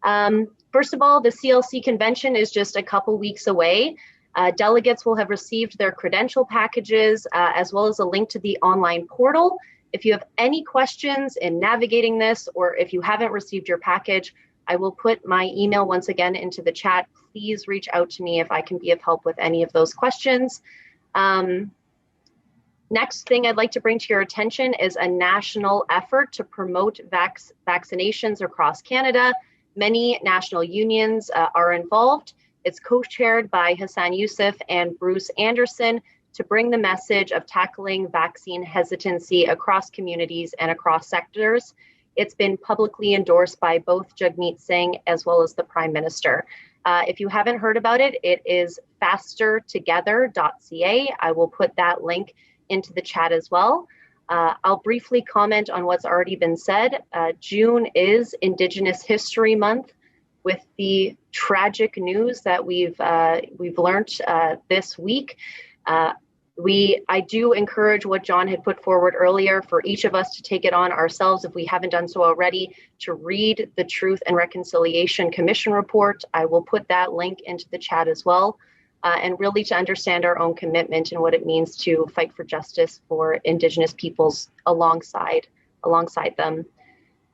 First of all, the CLC convention is just a couple weeks away. Delegates will have received their credential packages as well as a link to the online portal. If you have any questions in navigating this, or if you haven't received your package, I will put my email once again into the chat. Please reach out to me if I can be of help with any of those questions. Next thing I'd like to bring to your attention is a national effort to promote vaccinations across Canada. Many national unions are involved. It's co-chaired by Hassan Youssef and Bruce Anderson to bring the message of tackling vaccine hesitancy across communities and across sectors. It's been publicly endorsed by both Jagmeet Singh as well as the Prime Minister. If you haven't heard about it, it is fastertogether.ca. I will put that link into the chat as well. I'll briefly comment on what's already been said. June is Indigenous History Month, with the tragic news that we've learned this week. I do encourage what John had put forward earlier for each of us to take it on ourselves, if we haven't done so already, to read the Truth and Reconciliation Commission report. I will put that link into the chat as well, and really to understand our own commitment and what it means to fight for justice for Indigenous peoples alongside them.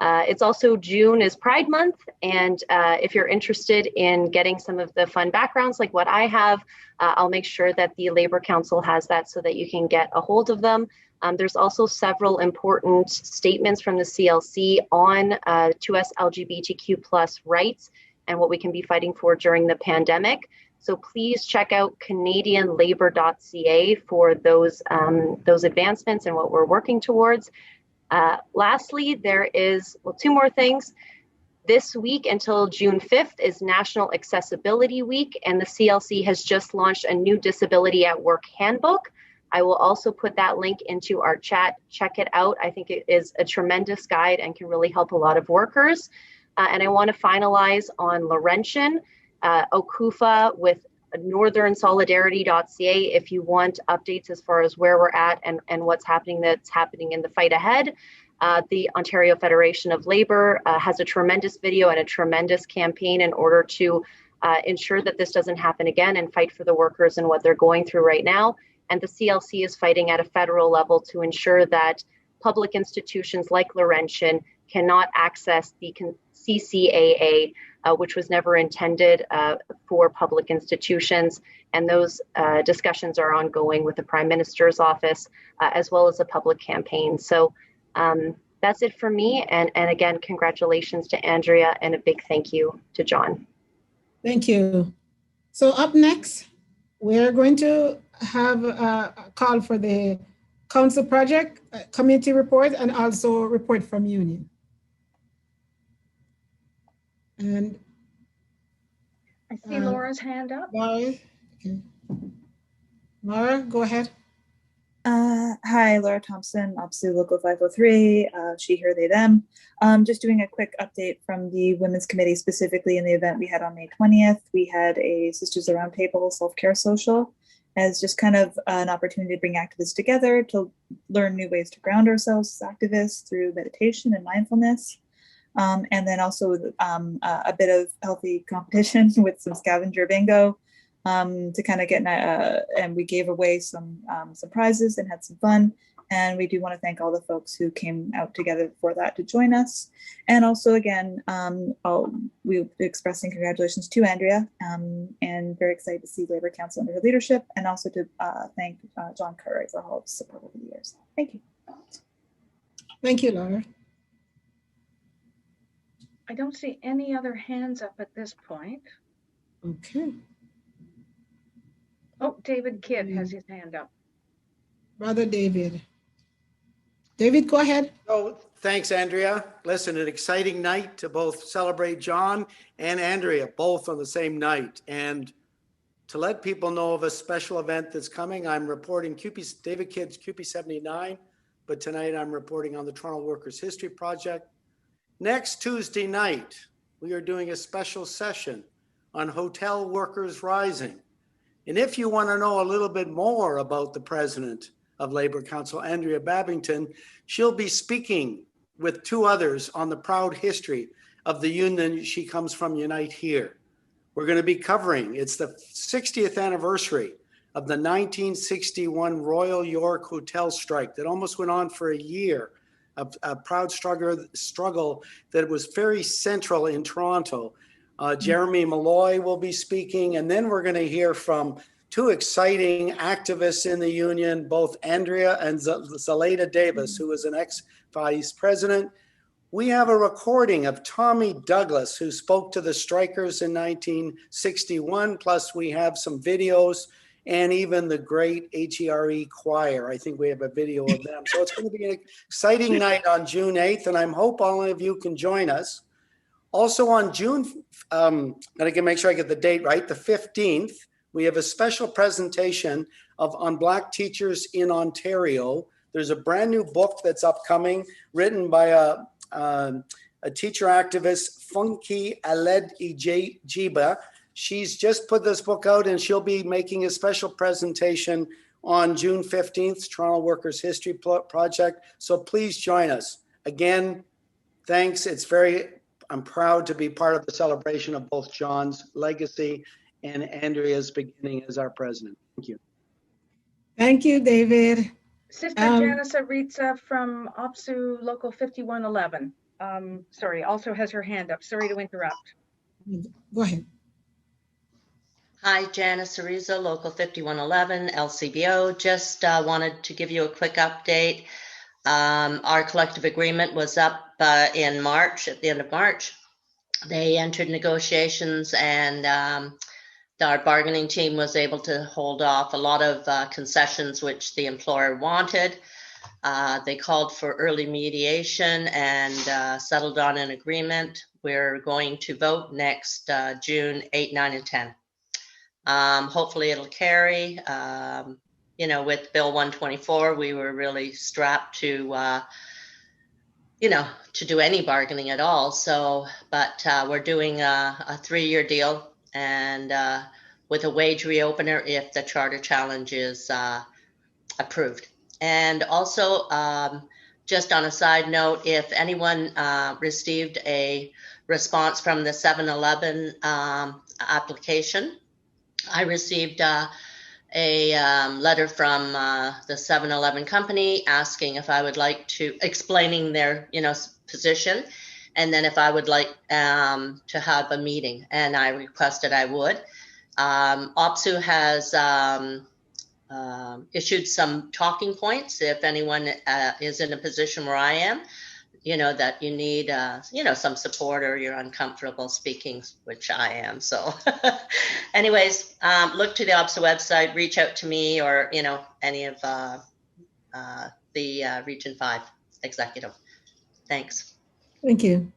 It's also June is Pride Month, and if you're interested in getting some of the fun backgrounds like what I have, I'll make sure that the Labour Council has that so that you can get a hold of them. There's also several important statements from the CLC on 2S LGBTQ+ rights and what we can be fighting for during the pandemic. So please check out canadianlabour.ca for those advancements and what we're working towards. Lastly, there is, well, two more things. This week until June 5th is National Accessibility Week, and the CLC has just launched a new Disability at Work handbook. I will also put that link into our chat. Check it out. I think it is a tremendous guide and can really help a lot of workers. And I want to finalize on Laurentian, Okufa with northernsolidarity.ca if you want updates as far as where we're at and what's happening that's happening in the fight ahead. The Ontario Federation of Labour has a tremendous video and a tremendous campaign in order to ensure that this doesn't happen again and fight for the workers and what they're going through right now. And the CLC is fighting at a federal level to ensure that public institutions like Laurentian cannot access the CCAA, which was never intended for public institutions. And those discussions are ongoing with the Prime Minister's office, as well as a public campaign. So that's it for me. And again, congratulations to Andrea and a big thank you to John. Thank you. So up next, we're going to have a call for the council project, committee report, and also a report from union. And I see Laura's hand up. Laura, okay. Laura, go ahead. Hi, Laura Thompson, OPSU Local 503, she, her, they, them. Just doing a quick update from the Women's Committee, specifically in the event we had on May 20th. We had a Sisters Around Table self-care social as just kind of an opportunity to bring activists together to learn new ways to ground ourselves as activists through meditation and mindfulness. And then also a bit of healthy competition with some scavenger bingo to kind of get, and we gave away some prizes and had some fun. And we do want to thank all the folks who came out together for that to join us. And also, again, we'll be expressing congratulations to Andrea and very excited to see Labour Council under her leadership, and also to thank John Cartwright for all of his support over the years. Thank you. Thank you, Laura. I don't see any other hands up at this point. Okay. Oh, David Kidd has his hand up. Brother David. David, go ahead. Oh, thanks, Andrea. Listen, an exciting night to both celebrate John and Andrea, both on the same night. And to let people know of a special event that's coming, I'm reporting David Kidd's CUPE 79, but tonight I'm reporting on the Toronto Workers' History Project. Next Tuesday night, we are doing a special session on hotel workers rising. And if you want to know a little bit more about the president of Labour Council, Andria Babbington, she'll be speaking with two others on the proud history of the union she comes from, Unite Here. We're going to be covering, it's the 60th anniversary of the 1961 Royal York Hotel strike that almost went on for a year, a proud struggle that was very central in Toronto. Jeremy Malloy will be speaking, and then we're going to hear from two exciting activists in the union, both Andrea and Zeleda Davis, who is an ex-vice president. We have a recording of Tommy Douglas, who spoke to the strikers in 1961, plus we have some videos and even the great HERE choir. I think we have a video of them. So it's going to be an exciting night on June 8th, and I hope all of you can join us. Also on June, and I can make sure I get the date right, the 15th, we have a special presentation on Black teachers in Ontario. There's a brand new book that's upcoming, written by a teacher activist, Funke Aled Ijiba. She's just put this book out, and she'll be making a special presentation on June 15th, Toronto Workers' History Project. So please join us. Again, thanks. I'm proud to be part of the celebration of both John's legacy and Andrea's beginning as our president. Thank you. Thank you, David. Sister Janice Aritza from OPSU Local 5111. Also has her hand up. Sorry to interrupt. Go ahead. Hi, Janice Ariza, Local 5111, LCBO. Just wanted to give you a quick update. Our collective agreement was up in March, at the end of March. They entered negotiations, and our bargaining team was able to hold off a lot of concessions which the employer wanted. They called for early mediation and settled on an agreement. We're going to vote next June 8, 9, and 10. Hopefully it'll carry. You know, with Bill 124, we were really strapped to, you know, to do any bargaining at all. So, but we're doing a 3-year deal, and with a wage reopener if the charter challenge is approved. And also, just on a side note, if anyone received a response from the 7-Eleven application, I received a letter from the 7-Eleven company asking if I would like to, explaining their, you know, position, and then if I would like to have a meeting, and I requested I would. OPSU has issued some talking points if anyone is in a position where I am, you know, that you need, you know, some support or you're uncomfortable speaking, which I am. So anyways, look to the OPSA website, reach out to me, or, you know, any of the Region 5 executive. Thanks. Thank you.